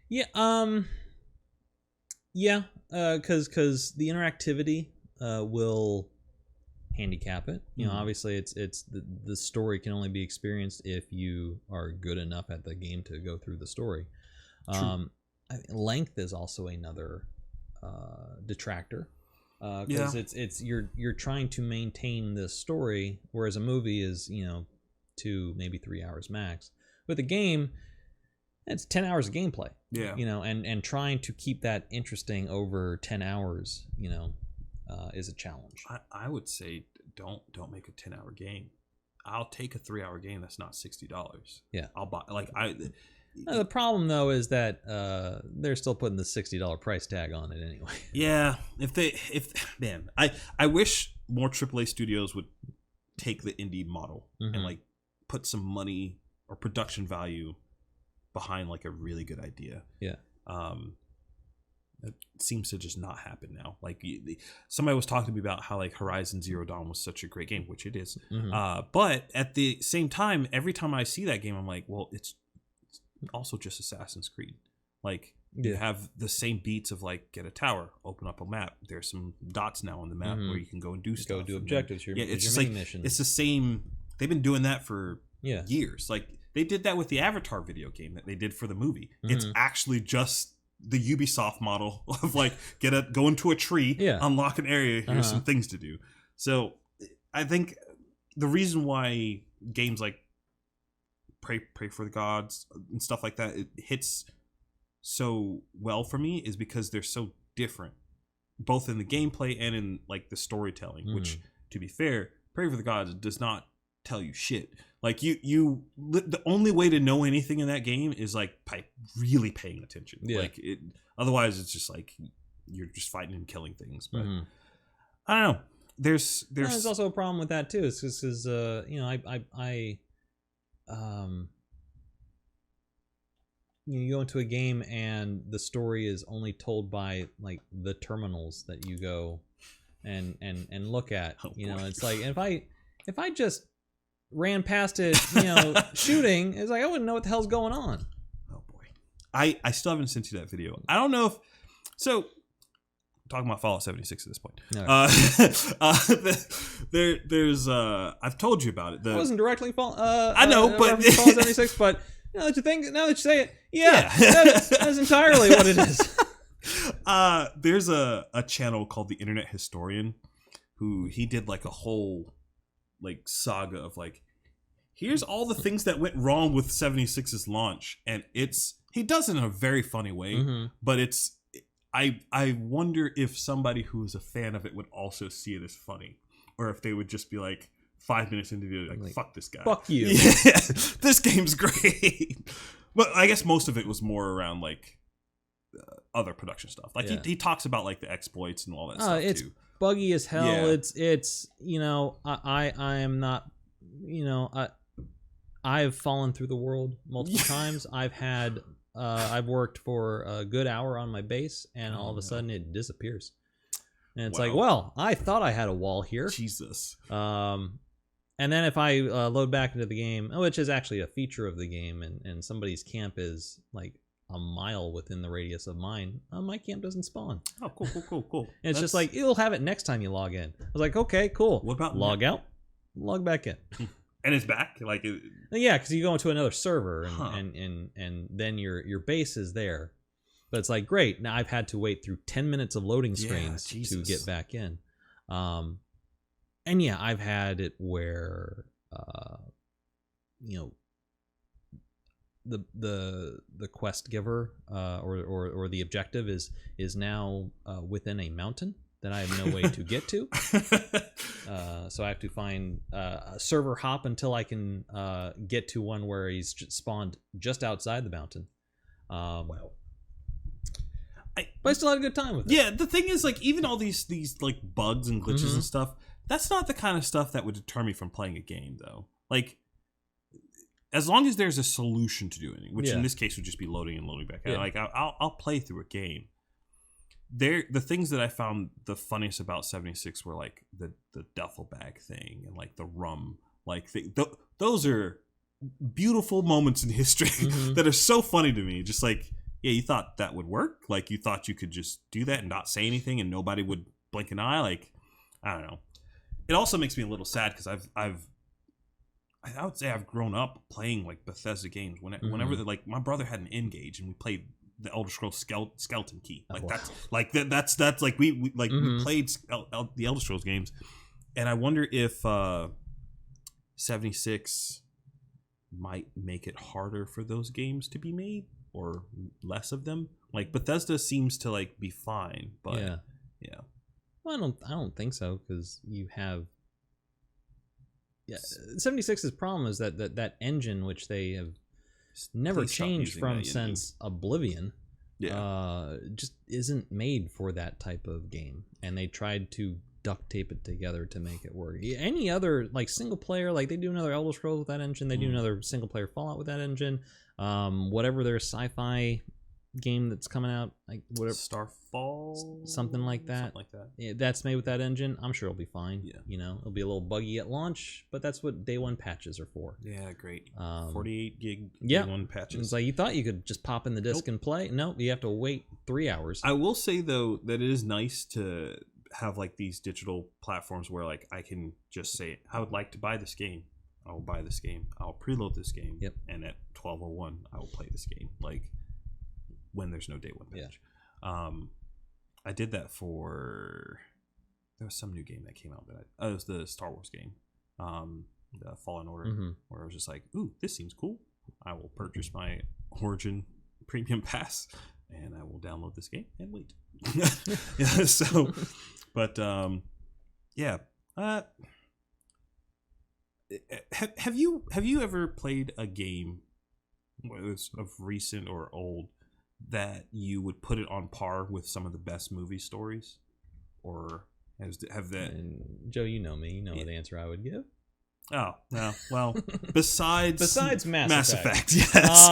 S1: That?
S2: Because the interactivity will handicap it. You know, obviously it's the story can only be experienced if you are good enough at the game to go through the story. Length is also another detractor, because it's you're trying to maintain this story, whereas a movie is 2 maybe 3 hours max. With a game, it's 10 hours of gameplay. And trying to keep that interesting over 10 hours is a challenge.
S1: I would say don't make a 10-hour game. I'll take a 3-hour game that's not $60. I'll buy
S2: the problem though is that they're still putting the $60 price tag on it anyway. I wish more AAA studios would take the indie model and like put some money or production value behind like a really good idea. It seems to just not happen now. Like somebody was talking to me about how like Horizon Zero Dawn was such a great game, which it is. But at the same time, every time I see that game, I'm like, well, it's also just Assassin's Creed. Like you have the same beats of like get a tower, open up a map. There's some dots now on the map where you can go and do stuff. Go do objectives.
S1: It's just like missions. It's the same. They've been doing that for years. Like they did that with the Avatar video game that they did for the movie. It's actually just the Ubisoft model of like go into a tree, unlock an area, here's some things to do. So I think the reason why games like Pray for the Gods and stuff like that, it hits so well for me, is because they're so different, both in the gameplay and in like the storytelling, which, to be fair, Pray for the Gods does not tell you shit. Like the only way to know anything in that game is like by really paying attention. Like otherwise it's just like you're just fighting and killing things. But I don't know. There's
S2: also a problem with that too. It's just because you go into a game and the story is only told by like the terminals that you go and look at. It's like if I just ran past it, shooting, it's like I wouldn't know what the hell's going on.
S1: Oh boy. I still haven't sent you that video. I don't know if so. Talking about Fallout 76 at this point. There's I've told you about it.
S2: It wasn't directly
S1: I know, but
S2: Fallout 76. But now that you say it, that's entirely what it is.
S1: There's a channel called the Internet Historian, who he did like a whole like saga of like, here's all the things that went wrong with 76's launch, and he does it in a very funny way, but I wonder if somebody who is a fan of it would also see it as funny, or if they would just be like 5 minutes into the video like fuck this guy,
S2: fuck you,
S1: this game's great. But I guess most of it was more around like other production stuff. Like he talks about like the exploits and all that stuff
S2: it's
S1: too.
S2: Buggy as hell. It's I am not I've fallen through the world multiple times. I've worked for a good hour on my base, and all of a sudden it disappears. And it's like, well, I thought I had a wall here.
S1: Jesus.
S2: And then if I load back into the game, which is actually a feature of the game, and somebody's camp is like a mile within the radius of mine, my camp doesn't spawn.
S1: Oh, cool.
S2: And it's just like, it'll have it next time you log in. I was like, okay, cool.
S1: What about
S2: log out, log back in?
S1: And it's back? Like
S2: yeah, because you go into another server, and then your base is there. But it's like, great, now I've had to wait through 10 minutes of loading screens to get back in. And yeah, I've had it where, the quest giver or the objective is now within a mountain that I have no way to get to. So I have to find a server hop until I can get to one where he's spawned just outside the mountain.
S1: Wow.
S2: But I still had a good time with it.
S1: Yeah, the thing is, like, even all these like bugs and glitches and stuff, that's not the kind of stuff that would deter me from playing a game, though. Like, as long as there's a solution to doing it, which in this case would just be loading and loading back out. Like, I'll play through a game. The things that I found the funniest about 76 were like the duffel bag thing and like the rum. Like, those are beautiful moments in history that are so funny to me. Just like, yeah, you thought that would work? Like, you thought you could just do that and not say anything and nobody would blink an eye? Like, I don't know. It also makes me a little sad because I would say I've grown up playing like Bethesda games. Whenever like my brother had an N-Gage and we played the Elder Scrolls Skeleton Key. Like that's like we played the Elder Scrolls games, and I wonder if 76 might make it harder for those games to be made or less of them. Like Bethesda seems to like be fine, but yeah.
S2: Well, I don't think so because you have 76's problem is that engine which they have never changed from since Oblivion just isn't made for that type of game, and they tried to duct tape it together to make it work. Any other like single player, like they do another Elder Scrolls with that engine, they do another single player Fallout with that engine, whatever their sci-fi game that's coming out, like whatever,
S1: Starfall,
S2: something like that. Yeah, that's made with that engine. I'm sure it'll be fine. Yeah, you know, it'll be a little buggy at launch, but that's what day one patches are for.
S1: Yeah, great. 48 gig day one patches.
S2: It's like you thought you could just pop in the disc and play. No, you have to wait 3 hours.
S1: I will say though that it is nice to have like these digital platforms where like I can just say I would like to buy this game. I will buy this game. I'll preload this game.
S2: Yep.
S1: And at 12:01 I will play this game. Like when there's no day one patch. I did that for there was some new game that came out that it was the Star Wars game, the Fallen Order, where I was just like, ooh, this seems cool. I will purchase my Origin Premium Pass and I will download this game and wait. Yeah, so, but yeah. Have you ever played a game, whether it's of recent or old, that you would put it on par with some of the best movie stories, or have that?
S2: And Joe, you know me. You know the answer I would give.
S1: Oh no! Well, besides
S2: Mass
S1: Effect, yes.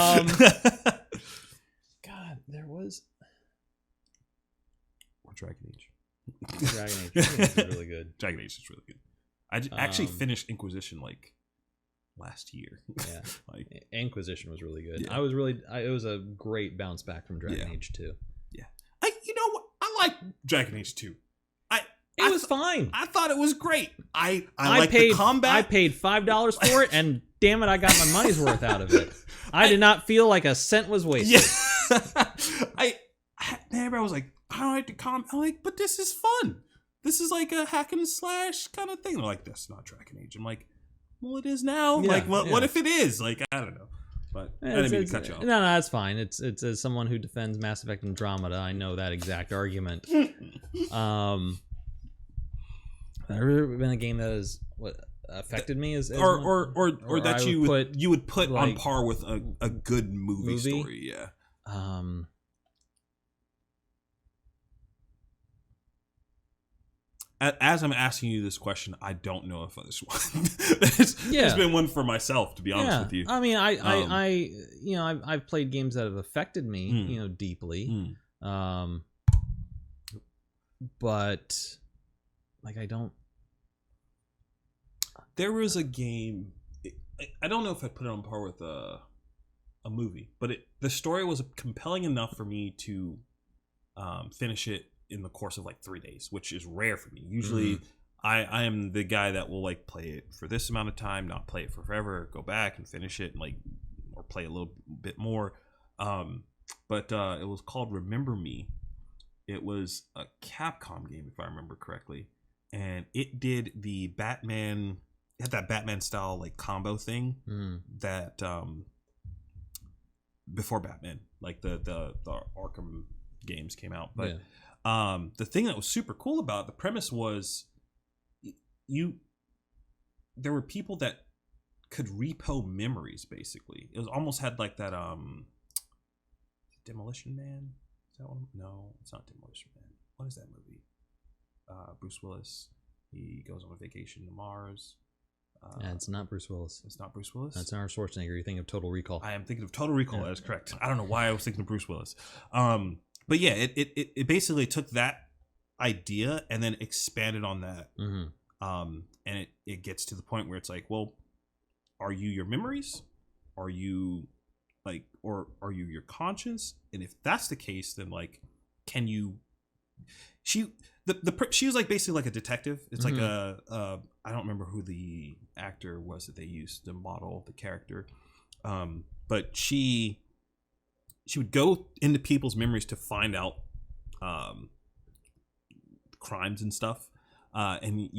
S2: God, there was
S1: or Dragon Age.
S2: Dragon Age is really good.
S1: Dragon Age is really good. I actually finished Inquisition like last year.
S2: Yeah,
S1: like
S2: Inquisition was really good.
S1: Yeah.
S2: It was a great bounce back from Dragon Age 2.
S1: Yeah, you know what? I like Dragon Age 2.
S2: It was fine.
S1: I thought it was great. I liked the combat.
S2: I paid $5 for it, and damn it, I got my money's worth out of it. I did not feel like a cent was wasted.
S1: Yeah. Everybody was like, I don't like the combat. I'm like, but this is fun. This is like a hack and slash kind of thing. They're like, that's not Dragon Age. I'm like, well, it is now.
S2: Yeah,
S1: like, what if it is? Like, I don't know. But I didn't mean to cut you off.
S2: No, that's fine. It's as someone who defends Mass Effect Andromeda, I know that exact argument. Has there ever been a game that has affected me as
S1: or that you would put like, on par with a good movie story? Yeah. As I'm asking you this question, I don't know if there's one. There's been one for myself, to be honest with you.
S2: I mean, I've played games that have affected me, deeply. But like I don't.
S1: There was a game. I don't know if I put it on par with a movie, but the story was compelling enough for me to finish it in the course of like 3 days, which is rare for me. Usually, I am the guy that will like play it for this amount of time, not play it for forever, go back and finish it, and like or play a little bit more. But it was called Remember Me. It was a Capcom game, if I remember correctly, and it did the Batman. It had that Batman style like combo thing that before Batman, like the Arkham games came out. But the thing that was super cool about it, the premise was there were people that could repo memories. Basically, it was almost had like that Demolition Man. Is that one? No, it's not Demolition Man. What is that movie? Bruce Willis. He goes on a vacation to Mars.
S2: It's not Bruce Willis.
S1: It's not Bruce Willis?
S2: That's Arnold Schwarzenegger. You think of Total Recall.
S1: I am thinking of Total Recall. Yeah. That is correct. I don't know why I was thinking of Bruce Willis. But yeah, it basically took that idea and then expanded on that. And it gets to the point where it's like, well, are you your memories? Are you like, or are you your conscience? And if that's the case, then like, can you... She was like basically like a detective. It's like I don't remember who the actor was that they used to model the character, but she would go into people's memories to find out crimes and stuff, and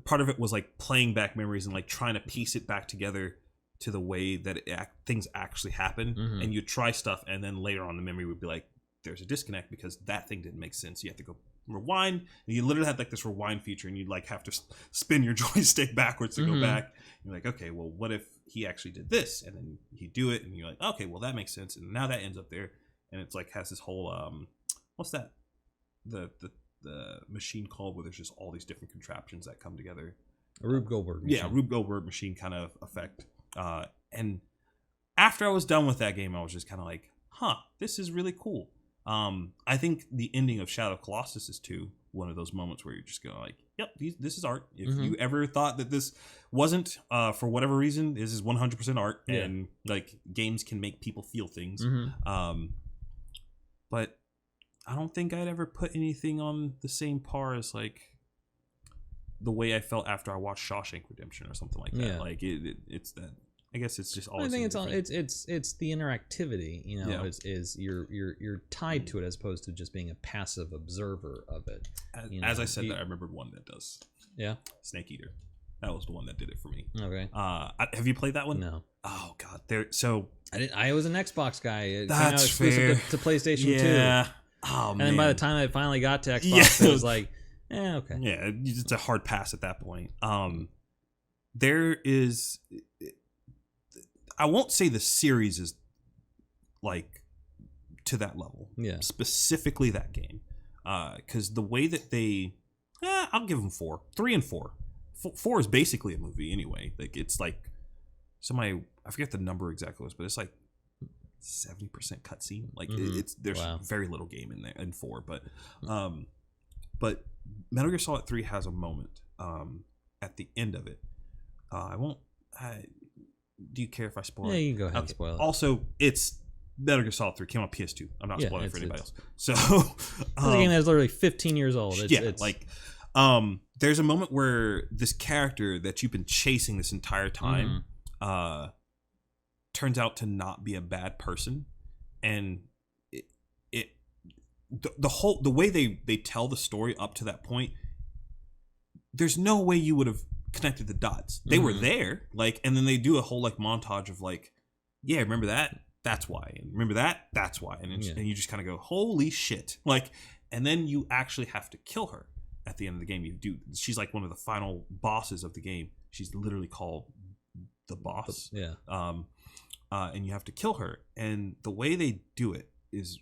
S1: part of it was like playing back memories and like trying to piece it back together to the way that things actually happen. And you try stuff, and then later on the memory would be like, there's a disconnect because that thing didn't make sense. You have to go rewind, and you literally had like this rewind feature, and you'd like have to spin your joystick backwards to go back. You're like, okay, well, what if he actually did this? And then you do it, and you're like, okay, well, that makes sense. And now that ends up there, and it's like has this whole what's that, the machine called, where there's just all these different contraptions that come together.
S2: A Rube Goldberg machine.
S1: Yeah, Rube Goldberg machine kind of effect. And after I was done with that game, I was just kind of like, huh, this is really cool. I think the ending of Shadow of Colossus is too one of those moments where you're just going like, yep, this is art. If you ever thought that this wasn't, for whatever reason, this is 100% art, and like games can make people feel things. But I don't think I'd ever put anything on the same par as like the way I felt after I watched Shawshank Redemption or something like that. Yeah. Like it's that. I guess it's just all.
S2: I think it's the interactivity. You know, is you're tied to it as opposed to just being a passive observer of it.
S1: As I said, that I remembered one that does.
S2: Yeah,
S1: Snake Eater. That was the one that did it for me.
S2: Okay.
S1: Have you played that one?
S2: No.
S1: Oh God, I
S2: was an Xbox guy. It
S1: came out
S2: exclusive to PlayStation 2.
S1: Yeah. Oh man.
S2: And then by the time I finally got to Xbox, it was like, okay.
S1: Yeah, it's a hard pass at that point. There is. I won't say the series is like to that level.
S2: Yeah.
S1: Specifically that game. Because the way that they... I'll give them 4. 3 and 4. 4 is basically a movie anyway. Like it's like... I forget the number exactly, but it's like 70% cutscene. Like there's very little game in there in 4. But Metal Gear Solid 3 has a moment at the end of it. I won't... do you care if I spoil it?
S2: Yeah, you can go ahead and spoil it.
S1: Also, it's Metal Gear Solid 3 came on PS2. I'm not spoiling it for anybody else. So,
S2: it's a game that's literally 15 years old.
S1: There's a moment where this character that you've been chasing this entire time turns out to not be a bad person, and the way they tell the story up to that point, there's no way you would have connected the dots. They were there, like, and then they do a whole like montage of like, yeah, remember that? That's why. And remember that? That's why. And and you just kind of go, holy shit! Like, and then you actually have to kill her at the end of the game. She's like one of the final bosses of the game. She's literally called the boss. And you have to kill her. And the way they do it is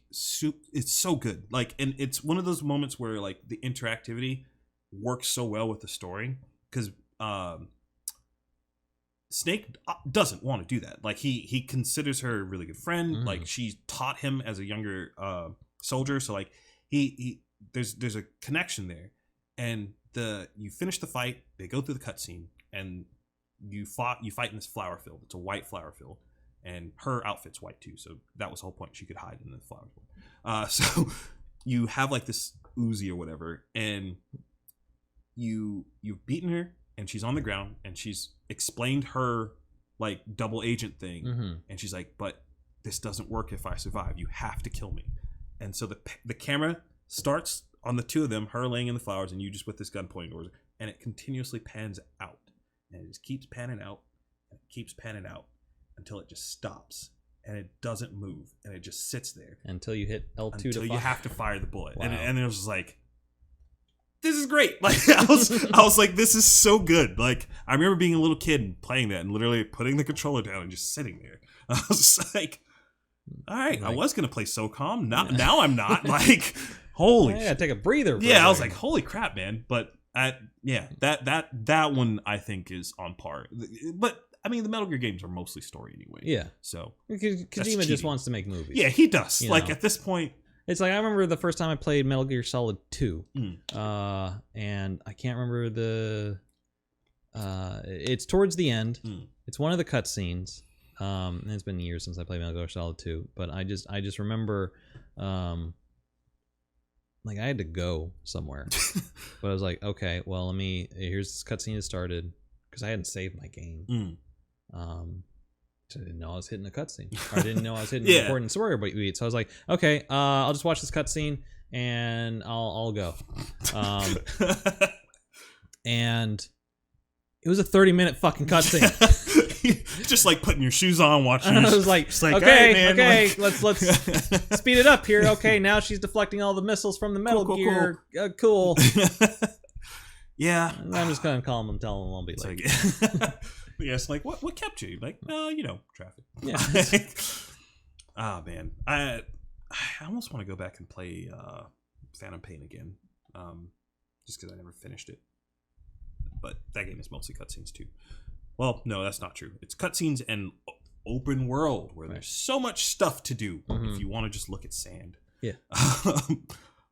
S1: it's so good. Like, and it's one of those moments where like the interactivity works so well with the story, because Snake doesn't want to do that. Like he considers her a really good friend. Like she taught him as a younger soldier, so like he there's a connection there. And you finish the fight, they go through the cutscene, and you fight in this flower field. It's a white flower field, and her outfit's white too, so that was the whole point. She could hide in the flower field. So you have like this Uzi or whatever, and you've beaten her, and she's on the ground, and she's explained her like double agent thing, and she's like, but this doesn't work if I survive. You have to kill me. And so the camera starts on the two of them, her laying in the flowers, and you just with this gun pointing towards her, and it continuously pans out, and it just keeps panning out, and it keeps panning out until it just stops, and it doesn't move, and it just sits there
S2: until you hit L2
S1: until
S2: to fire.
S1: you have to fire the bullet.
S2: Wow.
S1: And it was just like, this is great. Like I was like, this is so good. Like I remember being a little kid and playing that and literally putting the controller down and just sitting there. I was just like, all right, I was gonna play SOCOM. Now I'm not. Like, holy
S2: yeah, take a breather.
S1: Yeah, I was like, holy crap, man. But that one I think is on par. But I mean, the Metal Gear games are mostly story anyway.
S2: Yeah.
S1: So
S2: Kojima just wants to make movies.
S1: Yeah, he does.
S2: You
S1: like
S2: know.
S1: At this point,
S2: it's like I remember the first time I played Metal Gear Solid 2, and I can't remember the. It's towards the end. It's one of the cutscenes. And it's been years since I played Metal Gear Solid 2, but I just remember, like I had to go somewhere, but I was like, okay, well here's this cutscene that started because I hadn't saved my game. So I didn't know I was hitting a cutscene, or I didn't know I was hitting an important story beat. So I was like, okay, I'll just watch this cutscene and I'll go. And it was a 30-minute fucking cutscene.
S1: Just like putting your shoes on, watching.
S2: I was like,
S1: okay,
S2: right,
S1: man,
S2: okay,
S1: like...
S2: let's speed it up here. Okay, now she's deflecting all the missiles from the Metal Gear. Cool.
S1: Yeah.
S2: And I'm just gonna call him and tell him I'll be late.
S1: Yeah, it's like what kept you? Like, traffic.
S2: Yeah.
S1: Man, I almost want to go back and play Phantom Pain again, just because I never finished it. But that game is mostly cutscenes too. Well, no, that's not true. It's cutscenes and open world where there's so much stuff to do if you want to just look at sand.
S2: Yeah.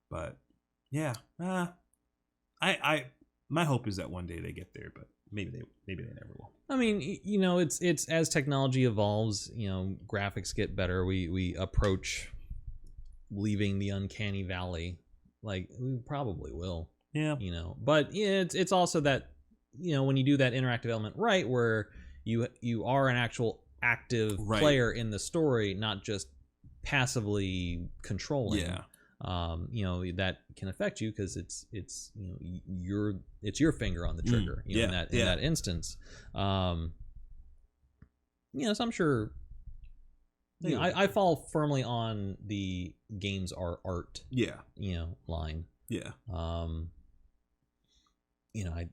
S1: But yeah, my hope is that one day they get there, but maybe they never will.
S2: I mean, it's as technology evolves, graphics get better. We approach leaving the uncanny valley, like we probably will.
S1: Yeah.
S2: But it's also that when you do that interactive element right, where you are an actual active player in the story, not just passively controlling.
S1: Yeah.
S2: That can affect you because it's your finger on the trigger. In that instance. So I'm sure. I fall firmly on the games are art.
S1: Yeah.
S2: Line.
S1: Yeah.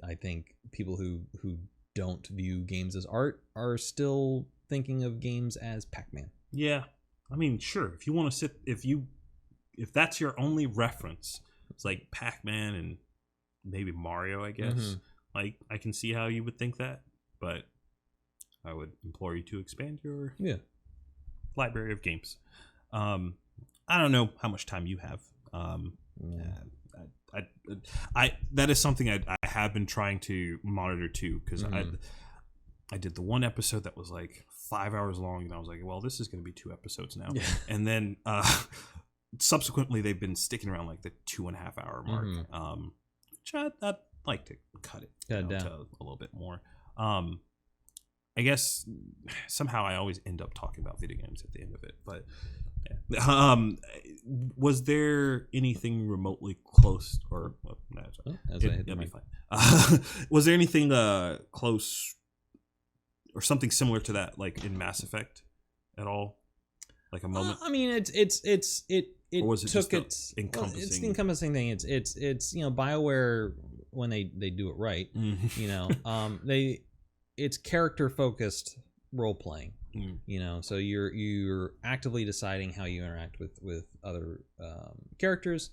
S2: I think people who don't view games as art are still thinking of games as Pac-Man.
S1: Yeah. I mean, sure. If you want to if that's your only reference, it's like Pac-Man and maybe Mario, I guess. Like, I can see how you would think that, but I would implore you to expand your library of games. I don't know how much time you have. I that is something I have been trying to monitor too, because I did the one episode that was like 5 hours long, and I was like, well, this is going to be 2 episodes now. And then subsequently they've been sticking around like the 2.5 hour mark, which I'd like to cut it down to a little bit more. I guess somehow I always end up talking about video games at the end of it, but was there anything remotely close, or it'll be fine. Was there anything close or something similar to that, like in Mass Effect at all, like a moment?
S2: I mean, it
S1: or was it
S2: took
S1: just
S2: its
S1: encompassing?
S2: It's the encompassing thing. It's BioWare, when they do it right. It's character focused role playing. So you're actively deciding how you interact with other characters.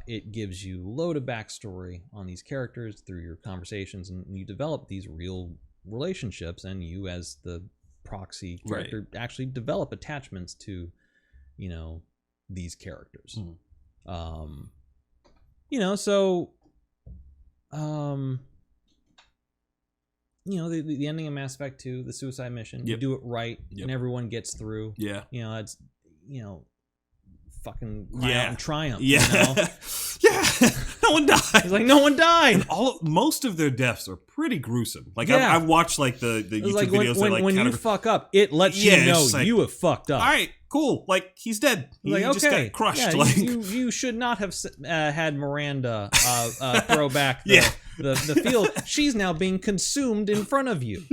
S2: It gives you load of backstory on these characters through your conversations, and you develop these real relationships, and you as the proxy character actually develop attachments to these characters. The ending of Mass Effect 2, the suicide mission, you do it right, and everyone gets through. Yeah. It's fucking cry out in triumph. Yeah.
S1: Yeah. No one died.
S2: It's like no one died.
S1: And most of their deaths are pretty gruesome. Like I've watched like the YouTube
S2: like
S1: videos.
S2: When you fuck up, it lets you know you have fucked up.
S1: All right, cool. Like he's dead. He just got crushed.
S2: Yeah,
S1: like
S2: you should not have had Miranda throw back the field. She's now being consumed in front of you.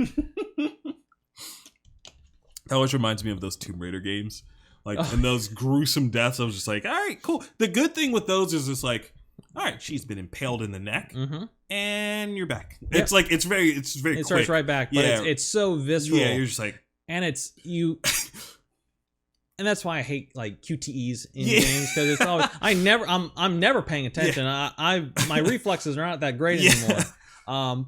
S1: That always reminds me of those Tomb Raider games. Like, and those gruesome deaths, I was just like, all right, cool. The good thing with those is it's like, all right, she's been impaled in the neck, and you're back. Yep. It's like, it's very
S2: it
S1: quick.
S2: Starts right back, but it's so visceral.
S1: Yeah, you're just like.
S2: And it's, you... And that's why I hate like QTEs in games, because it's always I'm never paying attention. My reflexes are not that great anymore.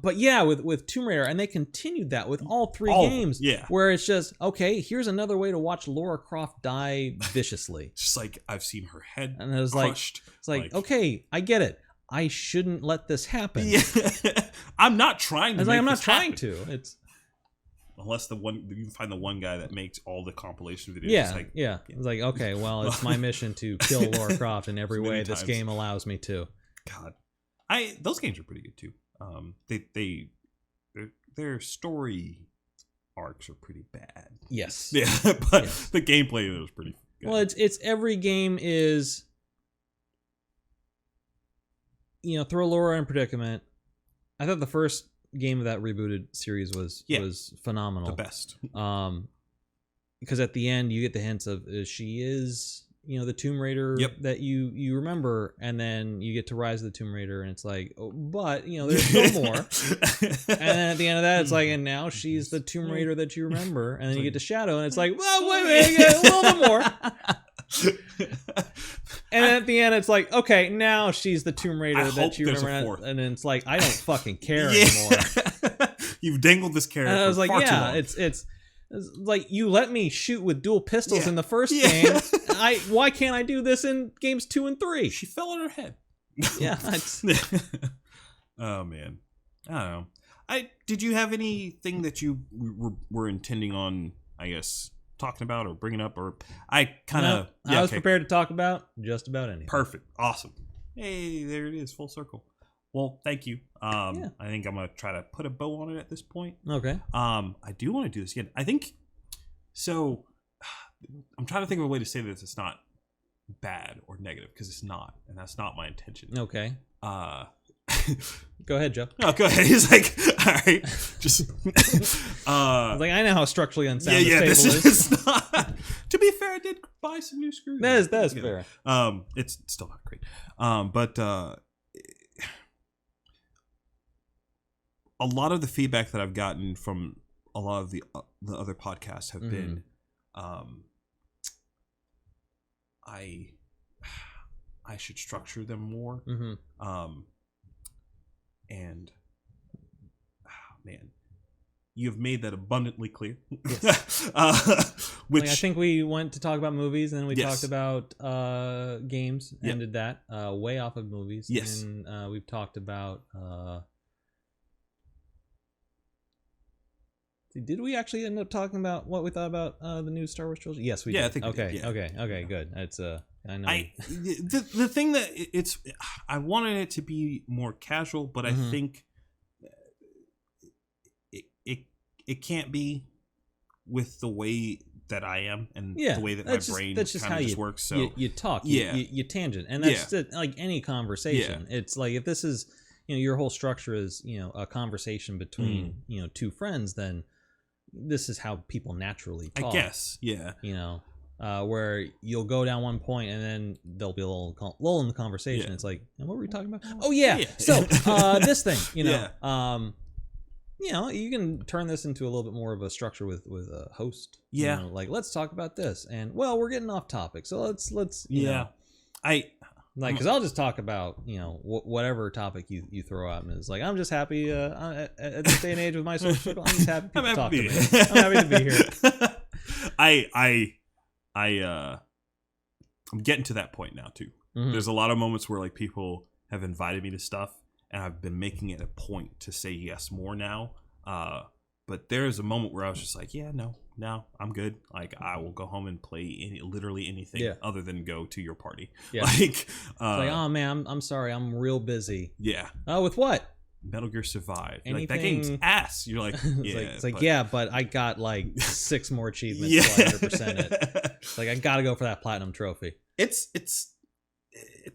S2: But yeah, with Tomb Raider, and they continued that with all three games. Where it's just, okay, here's another way to watch Lara Croft die viciously.
S1: Just like I've seen her head
S2: and it was
S1: crushed.
S2: It's like, okay, I get it. I shouldn't let this happen.
S1: I'm not trying to.
S2: I'm not trying to. It's.
S1: Unless you can find the one guy that makes all the compilation videos.
S2: It's like, okay, well, it's my mission to kill Lara Croft in every way this game allows me to.
S1: God, those games are pretty good too. Their story arcs are pretty bad.
S2: Yes.
S1: Yeah, but the gameplay was pretty good.
S2: Well, it's every game is, throw Laura in predicament. I thought the first game of that rebooted series was phenomenal.
S1: The best.
S2: Because at the end you get the hints of she is the Tomb Raider that you remember, and then you get to Rise of the Tomb Raider, and it's like, oh, but there's still more. And then at the end of that, it's like, and now she's the Tomb Raider that you remember, and then you get to Shadow, and it's like, well, wait, a little bit more. And at the end, it's like, okay, now she's the Tomb Raider that you remember, and then it's like, I don't fucking care anymore.
S1: You've dangled this carrot. And I was like, too long.
S2: It's like, you let me shoot with dual pistols in the first game. Why can't I do this in games 2 and 3?
S1: She fell on her head.
S2: Yeah.
S1: Oh man, I don't know. Did you have anything that you were intending on? I guess. Talking about or bringing up, or I was prepared to talk about just about anything. Perfect. Awesome. Hey, there it is, full circle. Well, thank you. I think I'm gonna try to put a bow on it at this point.
S2: Okay.
S1: I do want to do this again. I think so. I'm trying to think of a way to say this. It's not bad or negative, because it's not, and that's not my intention.
S2: Okay. Go ahead, Joe.
S1: Oh, go ahead. He's like, all right, just.
S2: I know how structurally unsound this table
S1: is not. To be fair, I did buy some new screws.
S2: That is fair.
S1: It's still not great. But a lot of the feedback that I've gotten from a lot of the other podcasts have been, I should structure them more. And man, you've made that abundantly clear. Yes. Which
S2: I think we went to talk about movies, and then we talked about games. Ended that way off of movies.
S1: Yes.
S2: And we've talked about. Did we actually end up talking about what we thought about the new Star Wars trilogy? Yes, we did.
S1: I think
S2: okay.
S1: We did,
S2: Okay, good. That's I know.
S1: The thing that I wanted it to be more casual, but I think it can't be with the way that I am and the way that my brain kind of works. So
S2: you talk, you tangent, and that's like any conversation. It's like, if this is your whole structure is a conversation between two friends, then this is how people naturally talk.
S1: I guess,
S2: where you'll go down one point and then there'll be a little lull in the conversation. It's like, and what were we talking about? Oh yeah. So this thing, you can turn this into a little bit more of a structure with a host. Like, let's talk about this, and well, we're getting off topic, so let's because I'll just talk about whatever topic you throw out, and it's like, I'm just happy at this day and age with my social circle. I'm just happy people talk to me. I'm happy to be
S1: here. I'm getting to that point now too. There's a lot of moments where like people have invited me to stuff, and I've been making it a point to say yes more now. But there's a moment where I was just like, no, I'm good. Like, I will go home and play literally anything other than go to your party. Like,
S2: oh man, I'm sorry, I'm real busy.
S1: Yeah.
S2: With what?
S1: Metal Gear Survive. Like, that game's ass. You're like,
S2: but I got like 6 more achievements till I 100% it. It's like, I gotta go for that platinum trophy.
S1: It's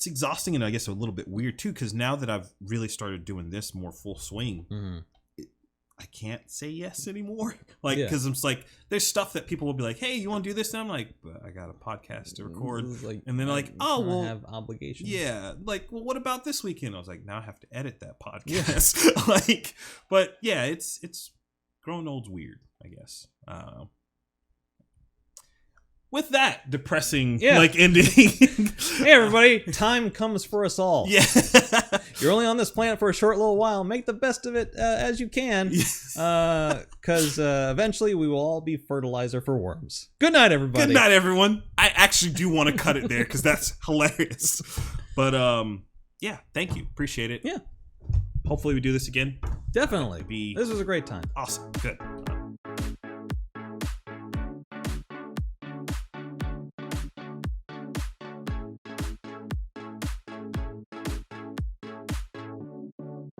S1: exhausting, and I guess a little bit weird too, because now that I've really started doing this more full swing, I can't say yes anymore. Like, because it's like, there's stuff that people will be like, hey, you want to do this? And I'm like, but I got a podcast to record.
S2: Like,
S1: and then they're like, oh, well,
S2: I have obligations.
S1: Yeah. Like, well, what about this weekend? I was like, now I have to edit that podcast. Like, but yeah, it's growing old's weird, I guess. With that depressing like ending.
S2: Hey everybody, time comes for us all.
S1: Yeah.
S2: You're only on this planet for a short little while. Make the best of it as you can. Because eventually we will all be fertilizer for worms. Good night, everybody.
S1: Good night, everyone. I actually do want to cut it there because that's hilarious. But yeah, thank you. Appreciate it.
S2: Yeah.
S1: Hopefully we do this again.
S2: Definitely. This was a great time.
S1: Awesome. Good.